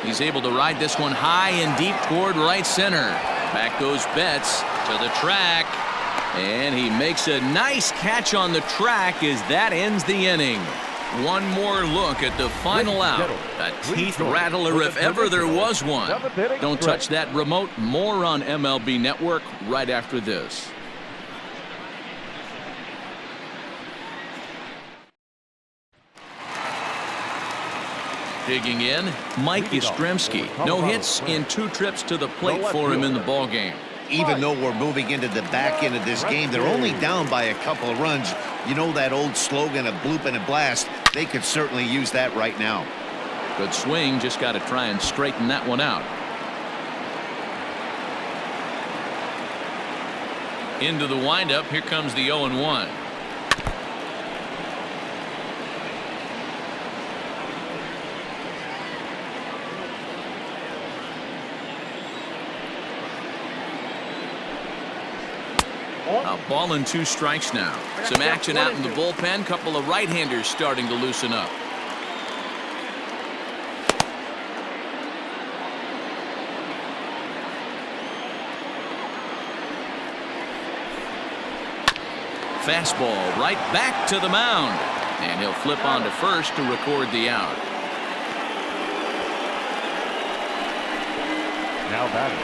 He's able to ride this one high and deep toward right center. Back goes Betts to the track. And he makes a nice catch on the track as that ends the inning. One more look at the final out. A teeth rattler if ever there was one. Don't touch that remote. More on MLB Network right after this. Digging in, Mike Yastrzemski. No hits in 2 trips to the plate for him in the ballgame. Even though we're moving into the back end of this game, they're only down by a couple of runs. You know that old slogan of bloop and a blast? They could certainly use that right now. Good swing, just got to try and straighten that one out. Into the windup, here comes the 0-1. A ball and 2 strikes now. Some action out in the bullpen. Couple of right-handers starting to loosen up. Fastball right back to the mound. And he'll flip on to first to record the out. Now batting,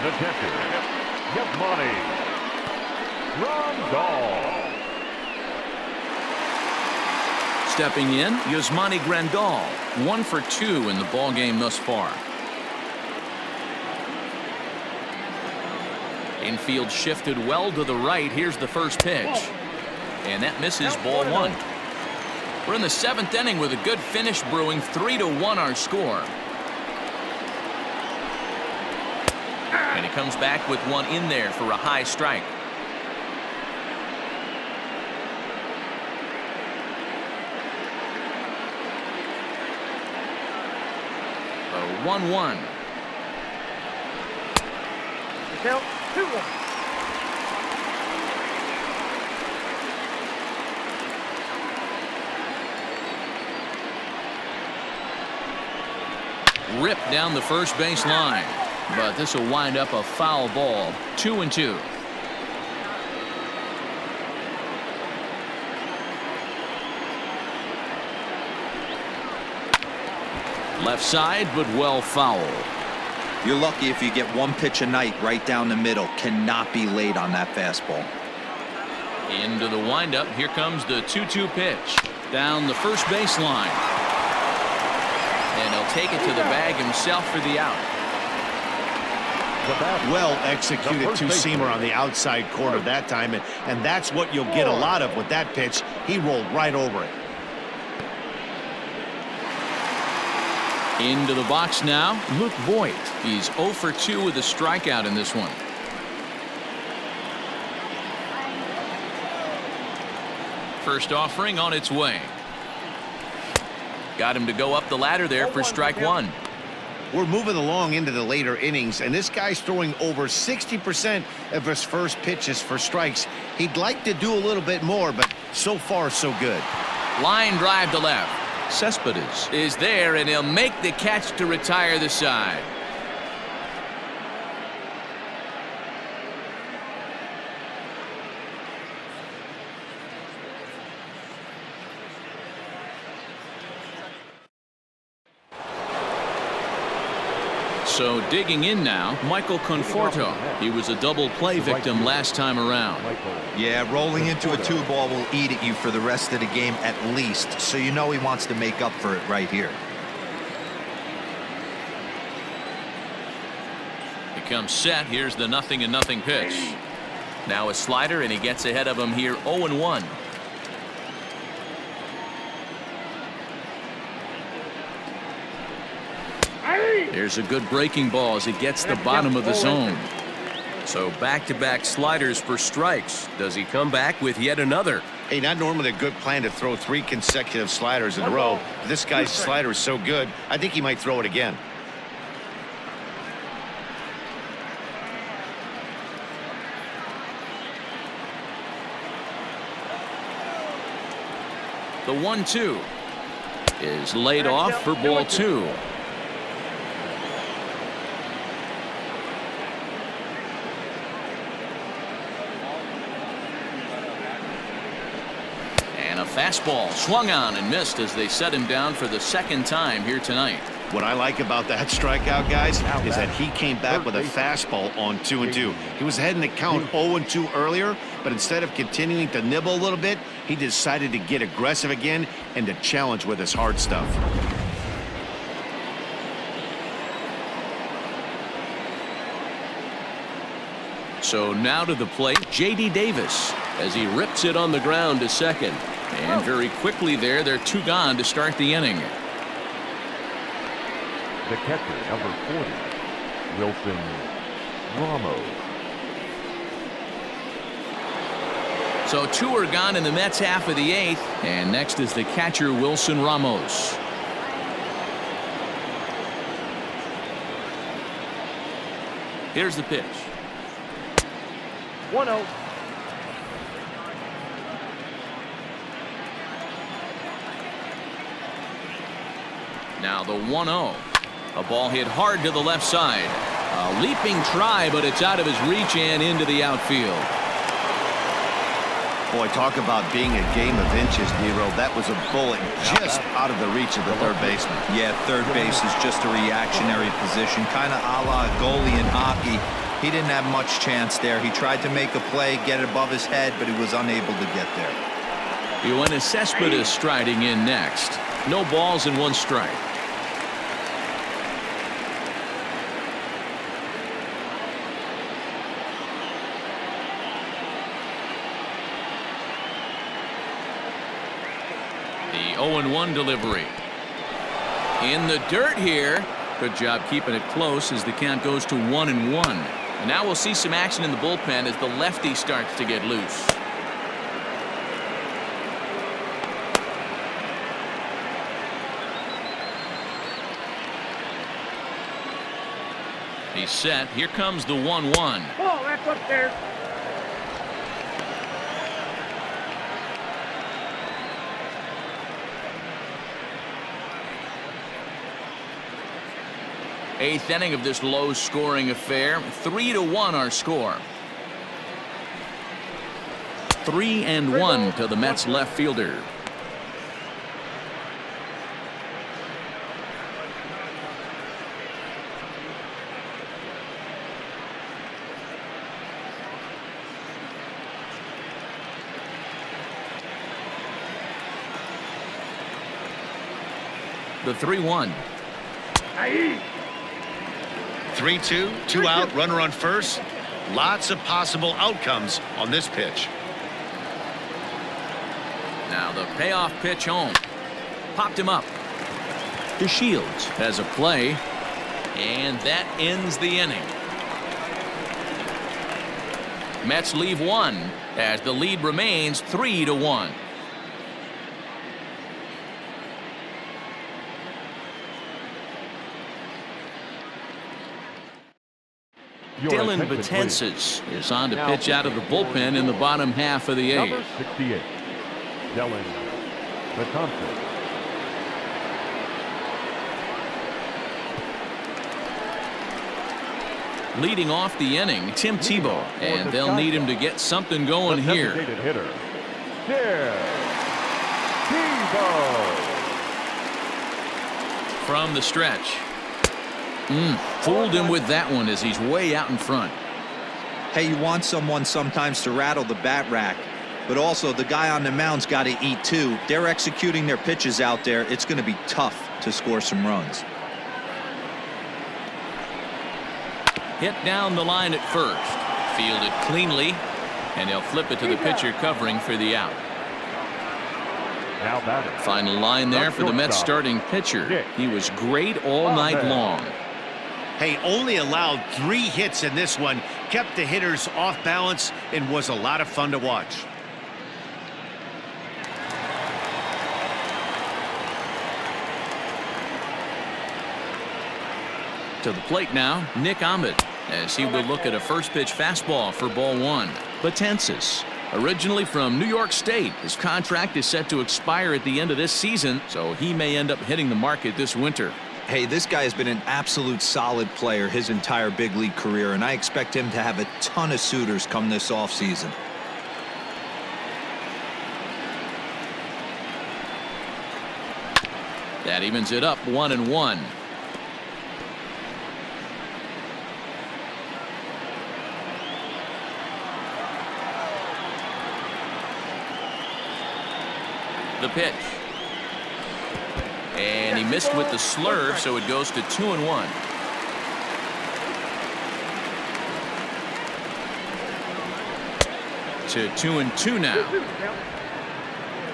the catcher, Yasmani Grandal. Stepping in, Yasmani Grandal. 1 for 2 in the ballgame thus far. Infield shifted well to the right. Here's the first pitch. And that misses, ball 1. We're in the 7th inning with a good finish brewing. 3-1 our score. And he comes back with one in there for a high strike. A 1-1. Count 2-1. Ripped down the first base line. But this will wind up a foul ball. 2-2. Left side, but well foul. You're lucky if you get 1 pitch a night right down the middle. Cannot be late on that fastball. Into the windup. Here comes the 2-2 pitch. Down the first base line. And he'll take it to the bag himself for the out. Well executed two-seamer on the outside corner that time, and that's what you'll get a lot of with that pitch. He rolled right over it. Into the box now, Luke Voigt. He's 0 for 2 with a strikeout in this one. First offering on its way. Got him to go up the ladder there for strike 1. We're moving along into the later innings, and this guy's throwing over 60% of his first pitches for strikes. He'd like to do a little bit more, but so far so good. Line drive to left. Cespedes is there, and he'll make the catch to retire the side. So digging in now, Michael Conforto. He was a double play victim last time around. Yeah, rolling into a 2-ball will eat at you for the rest of the game at least, so you know he wants to make up for it right here. He comes set. Here's the 0-0 pitch. Now a slider, and he gets ahead of him here. 0-1. Here's a good breaking ball as he gets the bottom of the zone. So back-to-back sliders for strikes. Does he come back with yet another? Hey, not normally a good plan to throw 3 consecutive sliders in a row. This guy's slider is so good, I think he might throw it again. The 1-2 is laid off for ball 2. Fastball swung on and missed as they set him down for the second time here tonight. What I like about that strikeout, guys, is that he came back with a fastball on 2-2. He was ahead in the count 0-2 earlier, but instead of continuing to nibble a little bit, he decided to get aggressive again and to challenge with his hard stuff. So now to the plate, J.D. Davis, as he rips it on the ground to second. And very quickly there, they're 2 gone to start the inning. The catcher, number 40, Wilson Ramos. So 2 are gone in the Mets half of the 8th. And next is the catcher, Wilson Ramos. Here's the pitch. 1-0. Now the 1-0. A ball hit hard to the left side. A leaping try, but it's out of his reach and into the outfield. Boy, talk about being a game of inches, Nero. That was a bullet just out of the reach of the third baseman. Yeah, third base is just a reactionary position, kind of a la goalie in hockey. He didn't have much chance there. He tried to make a play, get it above his head, but he was unable to get there. Yoenis Cespedes striding in next. No balls and 1 strike. The 0-1 delivery. In the dirt here. Good job keeping it close as the count goes to 1-1. And now we'll see some action in the bullpen as the lefty starts to get loose. He's set. Here comes the 1-1. Oh, that's up there. Eighth inning of this low-scoring affair. 3-1 our score. 3-1 to the Mets left fielder. The 3-1. 3-2, 2 out, runner on first. Lots of possible outcomes on this pitch. Now the payoff pitch home. Popped him up. DeShields has a play. And that ends the inning. Mets leave 1 as the lead remains 3-1. Dylan Betances is on to pitch out of the bullpen in the bottom half of the 8th. Number 68, Dylan Betances. Leading off the inning, Tim Tebow, and they'll need him to get something going here. Hitter, Tebow. From the stretch. Fooled him with that one as he's way out in front. Hey, you want someone sometimes to rattle the bat rack, but also the guy on the mound's got to eat too. They're executing their pitches out there. It's going to be tough to score some runs. Hit down the line at first. Fielded cleanly, and they'll flip it to the pitcher covering for the out. Now batter. Final line there for the Mets starting pitcher. He was great all night long. Hey, only allowed 3 hits in this one, kept the hitters off balance, and was a lot of fun to watch. To the plate now, Nick Ahmed, as he will look at a first pitch fastball for ball 1. Betances, originally from New York State, his contract is set to expire at the end of this season, so he may end up hitting the market this winter. Hey, this guy has been an absolute solid player his entire big league career, and I expect him to have a ton of suitors come this offseason. That evens it up 1-1. The pitch. And he missed with the slurve, so it goes to 2-1. To 2-2 now.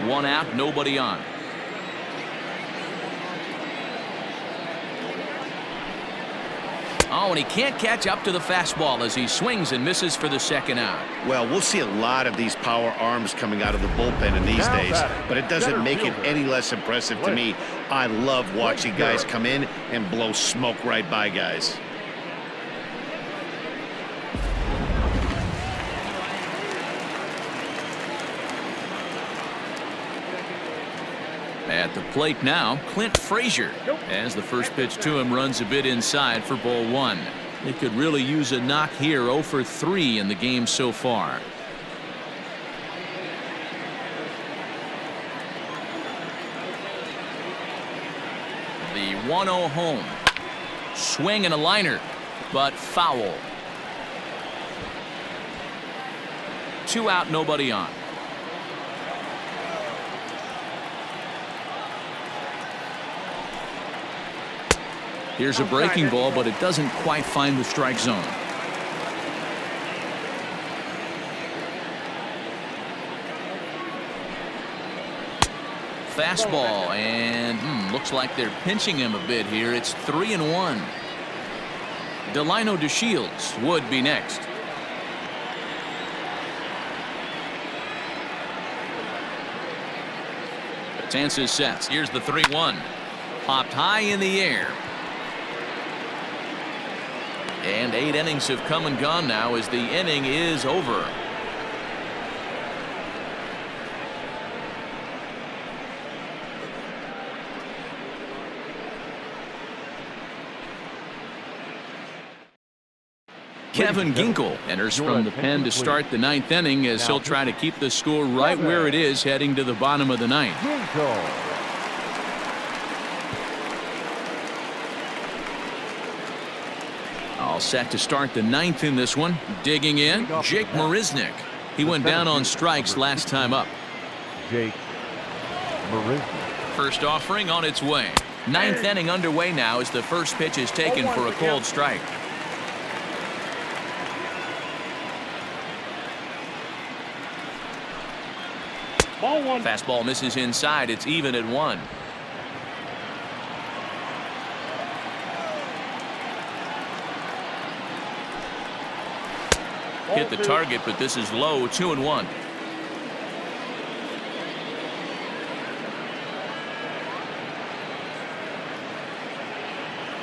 One out, nobody on. Oh, and he can't catch up to the fastball as he swings and misses for the second out. Well, we'll see a lot of these power arms coming out of the bullpen in these days, but it doesn't make it any less impressive to me. I love watching guys come in and blow smoke right by guys. At the plate now, Clint Frazier, as the first pitch to him runs a bit inside for ball one. They could really use a knock here. 0 for 3 in the game so far. The 1-0 home. Swing and a liner, but foul. 2 out, nobody on. Here's a breaking ball, but it doesn't quite find the strike zone. Fastball, and looks like they're pinching him a bit here. It's 3-1. Delino DeShields would be next. Betances sets. Here's the 3-1. Popped high in the air. And 8 innings have come and gone now as the inning is over. Kevin Ginkel enters from the pen to start the 9th inning as he'll try to keep the score right where it is heading to the bottom of the 9th. All set to start the 9th in this one. Digging in, Jake Marisnick. He went down on strikes last time up. Jake Marisnick. First offering on its way. 9th inning underway now as the first pitch is taken for a cold strike. Ball one. Fastball misses inside. It's even at 1. Hit the target, but this is low. 2-1.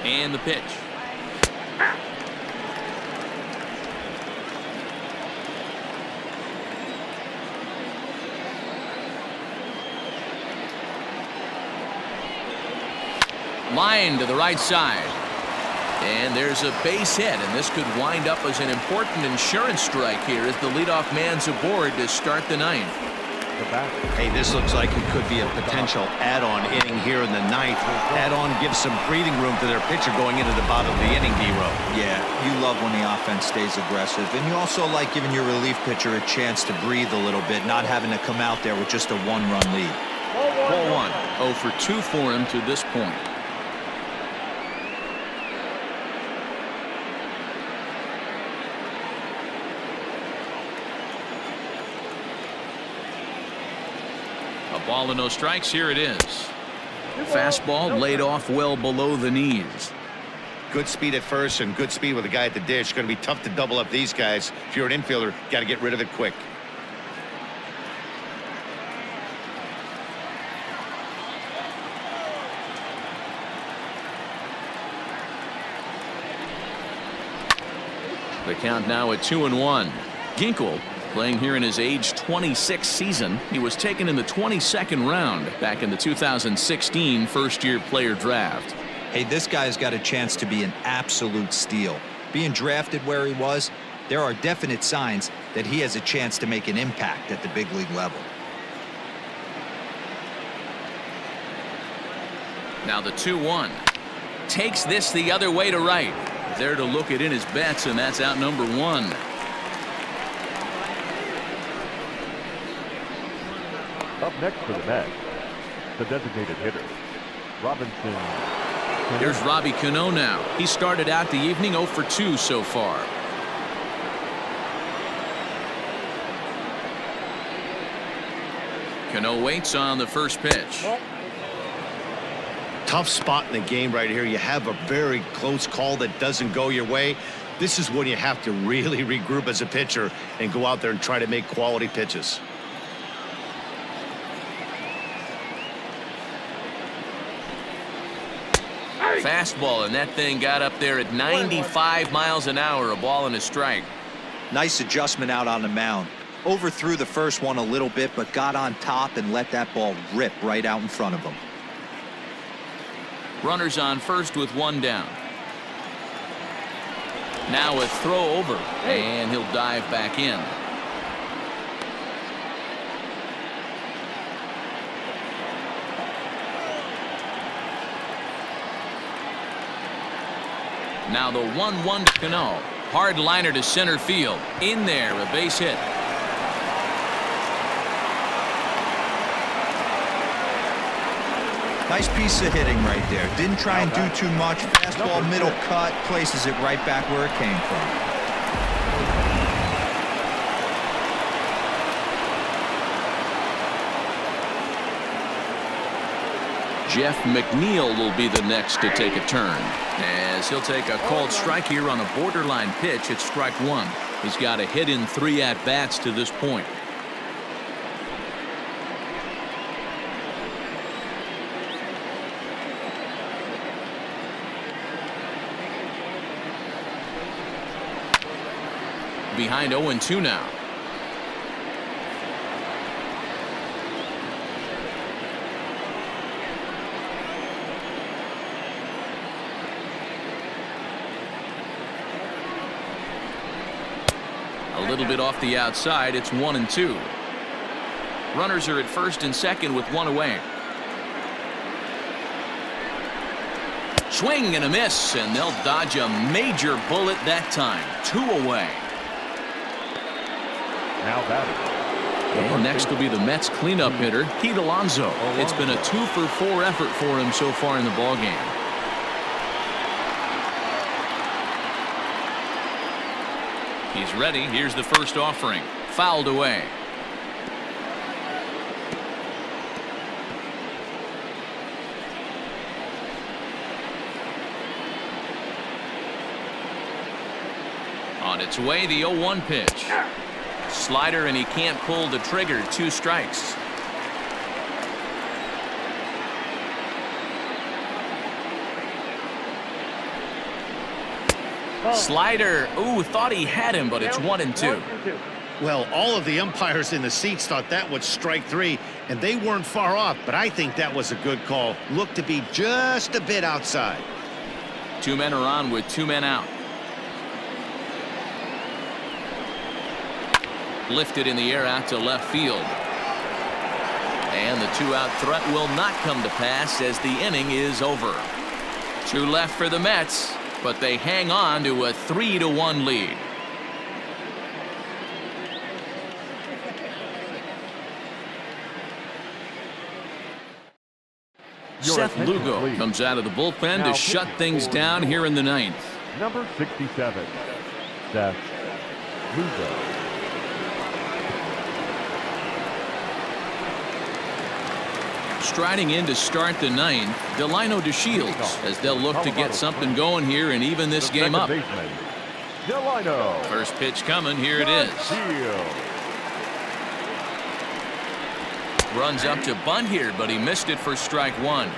And the pitch. Line to the right side. And there's a base hit, and this could wind up as an important insurance strike here as the leadoff man's aboard to start the 9th. Hey, this looks like it could be a potential add-on inning here in the 9th. Add-on gives some breathing room to their pitcher going into the bottom of the inning, D-Row. Yeah, you love when the offense stays aggressive, and you also like giving your relief pitcher a chance to breathe a little bit, not having to come out there with just a 1-run lead. Ball one. 0 for 2 for him to this point. A ball and no strikes. Here it is. Fastball laid off well below the knees. Good speed at first and good speed with a guy at the dish. Going to be tough to double up these guys. If you're an infielder, got to get rid of it quick. The count now at 2-1. Ginkel playing here in his age 26 season. He was taken in the 22nd round back in the 2016 first-year player draft. Hey, this guy's got a chance to be an absolute steal. Being drafted where he was, there are definite signs that he has a chance to make an impact at the big league level. Now the 2-1. Takes this the other way to right. There to look it in his bets, and that's out number 1. Up next for the Mets, the designated hitter, Robinson. Here's Robbie Cano now. He started out the evening 0 for 2 so far. Cano waits on the first pitch. Tough spot in the game right here. You have a very close call that doesn't go your way. This is when you have to really regroup as a pitcher and go out there and try to make quality pitches. Fastball, and that thing got up there at 95 miles an hour. A ball and a strike. Nice adjustment out on the mound. Overthrew the first one a little bit, but got on top and let that ball rip right out in front of him. Runners on first with 1 down. Now a throw over, and he'll dive back in. Now the 1-1 to Cano. Hard liner to center field. In there, a base hit. Nice piece of hitting right there. Didn't try and do too much. Fastball, middle cut, places it right back where it came from. Jeff McNeil will be the next to take a turn, as he'll take a called strike here on a borderline pitch at strike 1. He's got a hit in 3 at-bats to this point. Behind 0-2 now. A little bit off the outside. It's 1-2. Runners are at first and second with 1 away. Swing and a miss, and they'll dodge a major bullet that time. 2 away. Now batting. And next will be the Mets cleanup hitter, Pete Alonso. It's been a 2 for 4 effort for him so far in the ballgame. He's ready. Here's the first offering. Fouled away. On its way, the 0-1 pitch. Slider, and he can't pull the trigger. 2 strikes. Slider. Ooh, thought he had him, but it's 1-2. Well, all of the umpires in the seats thought that was strike 3, and they weren't far off, but I think that was a good call. Looked to be just a bit outside. 2 men are on with 2 men out. Lifted in the air out to left field. And the 2-out threat will not come to pass as the inning is over. 2 left for the Mets, but they hang on to a 3-1 lead. Seth Lugo comes out of the bullpen to shut things down here in the 9th. Number 67, Seth Lugo. Striding in to start the 9th, Delino DeShields, as they'll look to get something going here and even this game up. Delino. First pitch coming. Here it is. Runs up to bunt here, but he missed it for strike 1.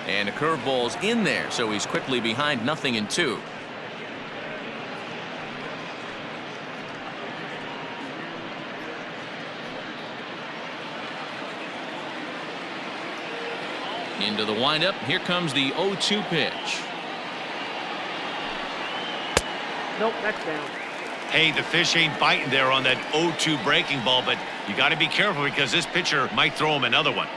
And a curveball's in there, so he's quickly behind 0-2. Into the windup. Here comes the 0-2 pitch. Nope, that's down. Hey, the fish ain't biting there on that 0-2 breaking ball, but you got to be careful because this pitcher might throw him another one.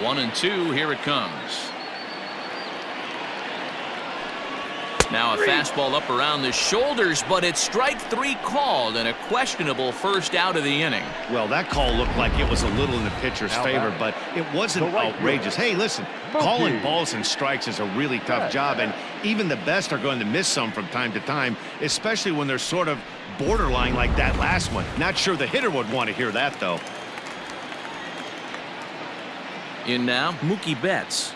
One and two, here it comes. Now a fastball up around the shoulders, but it's strike three called and a questionable first out of the inning. Well, that call looked like it was a little in the pitcher's favor, but it wasn't outrageous. Hey, listen, calling balls and strikes is a really tough job, and even the best are going to miss some from time to time, especially when they're sort of borderline like that last one. Not sure the hitter would want to hear that, though. In now, Mookie Betts.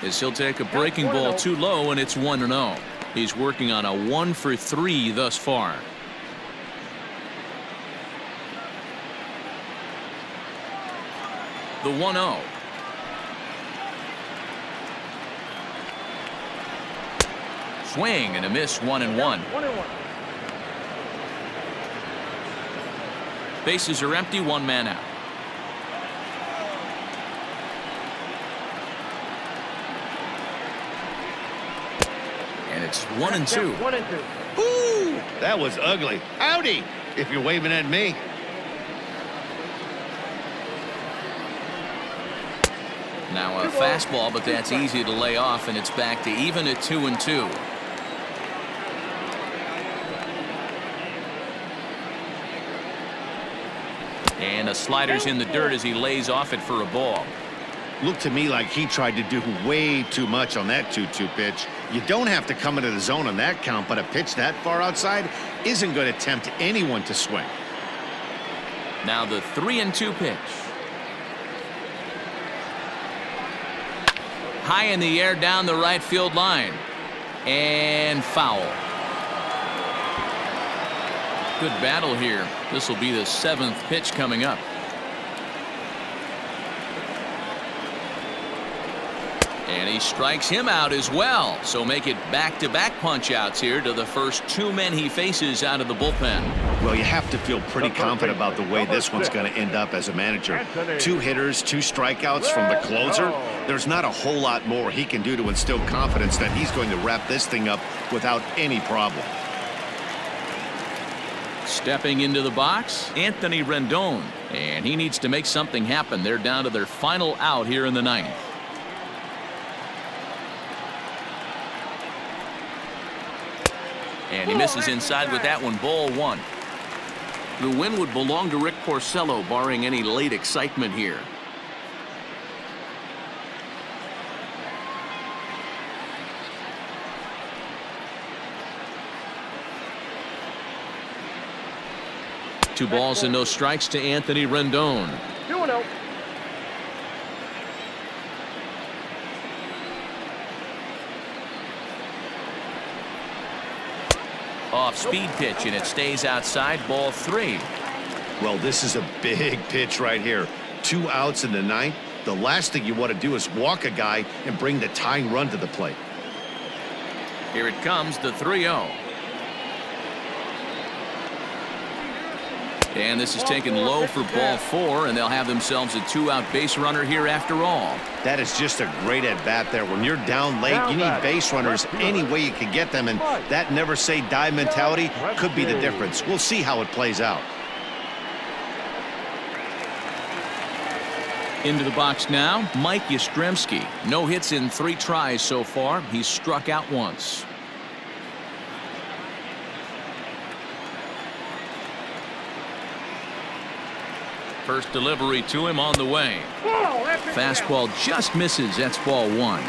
As he'll take a breaking ball too low, and it's 1-0. He's working on a 1-for-3 thus far. The 1-0. Swing and a miss, 1-1. Bases are empty, one man out. And it's 1-2. Ooh, that was ugly. Howdy, if you're waving at me. Now a fastball, but that's easy to lay off, and it's back to even at 2-2. And a slider's in the dirt as he lays off it for a ball. Looked to me like he tried to do way too much on that 2-2 pitch. You don't have to come into the zone on that count, but a pitch that far outside isn't going to tempt anyone to swing. Now the 3-2 pitch. High in the air down the right field line. And foul. Good battle here. This will be the 7th pitch coming up. And he strikes him out as well. So make it back-to-back punch-outs here to the first two men he faces out of the bullpen. Well, you have to feel pretty confident about the way this one's going to end up as a manager. 2 hitters, 2 strikeouts from the closer. There's not a whole lot more he can do to instill confidence that he's going to wrap this thing up without any problem. Stepping into the box, Anthony Rendon. And he needs to make something happen. They're down to their final out here in the 9th. And he misses inside with that one, ball 1. The win would belong to Rick Porcello, barring any late excitement here. Two balls and no strikes to Anthony Rendon. 2-0. Off-speed pitch, and it stays outside, ball 3. Well, this is a big pitch right here. 2 outs in the 9th. The last thing you want to do is walk a guy and bring the tying run to the plate. Here it comes, the 3-0. And this is taken low for ball 4, and they'll have themselves a 2-out base runner here after all. That is just a great at-bat there. When you're down late, you need base runners any way you can get them, and that never-say-die mentality could be the difference. We'll see how it plays out. Into the box now, Mike Yastrzemski. No hits in 3 tries so far. He's struck out once. First delivery to him on the way. Fastball just misses. That's ball 1.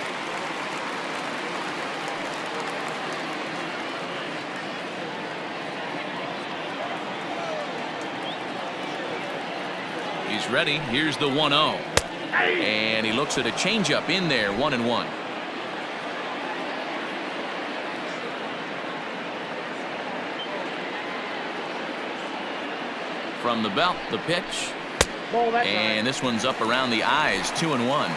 He's ready. Here's the 1-0. And he looks at a changeup in there, 1-1. From the belt, the pitch. And this one's up around the eyes, 2-1.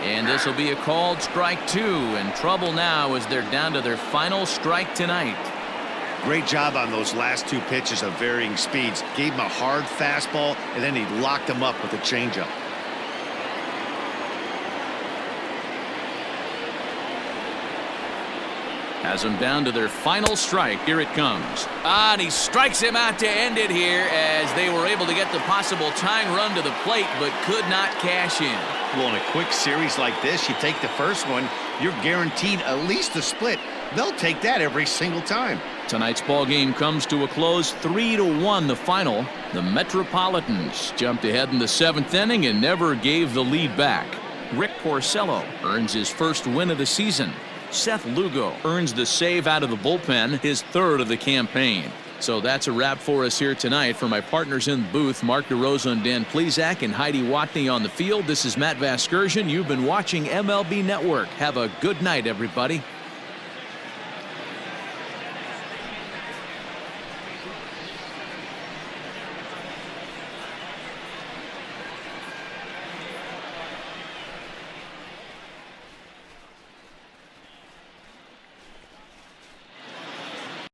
And this will be a called strike 2, and trouble now as they're down to their final strike tonight. Great job on those last two pitches of varying speeds. Gave him a hard fastball, and then he locked him up with a changeup. Has them down to their final strike. Here it comes. And he strikes him out to end it here as they were able to get the possible tying run to the plate but could not cash in. Well, in a quick series like this, you take the first one, you're guaranteed at least a split. They'll take that every single time. Tonight's ball game comes to a close, 3-1 the final. The Metropolitans jumped ahead in the 7th inning and never gave the lead back. Rick Porcello earns his first win of the season. Seth Lugo earns the save out of the bullpen, his third of the campaign. So that's a wrap for us here tonight. For my partners in the booth, Mark DeRosa and Dan Plesac and Heidi Watney on the field, this is Matt Vasgersian. You've been watching MLB Network. Have a good night, everybody.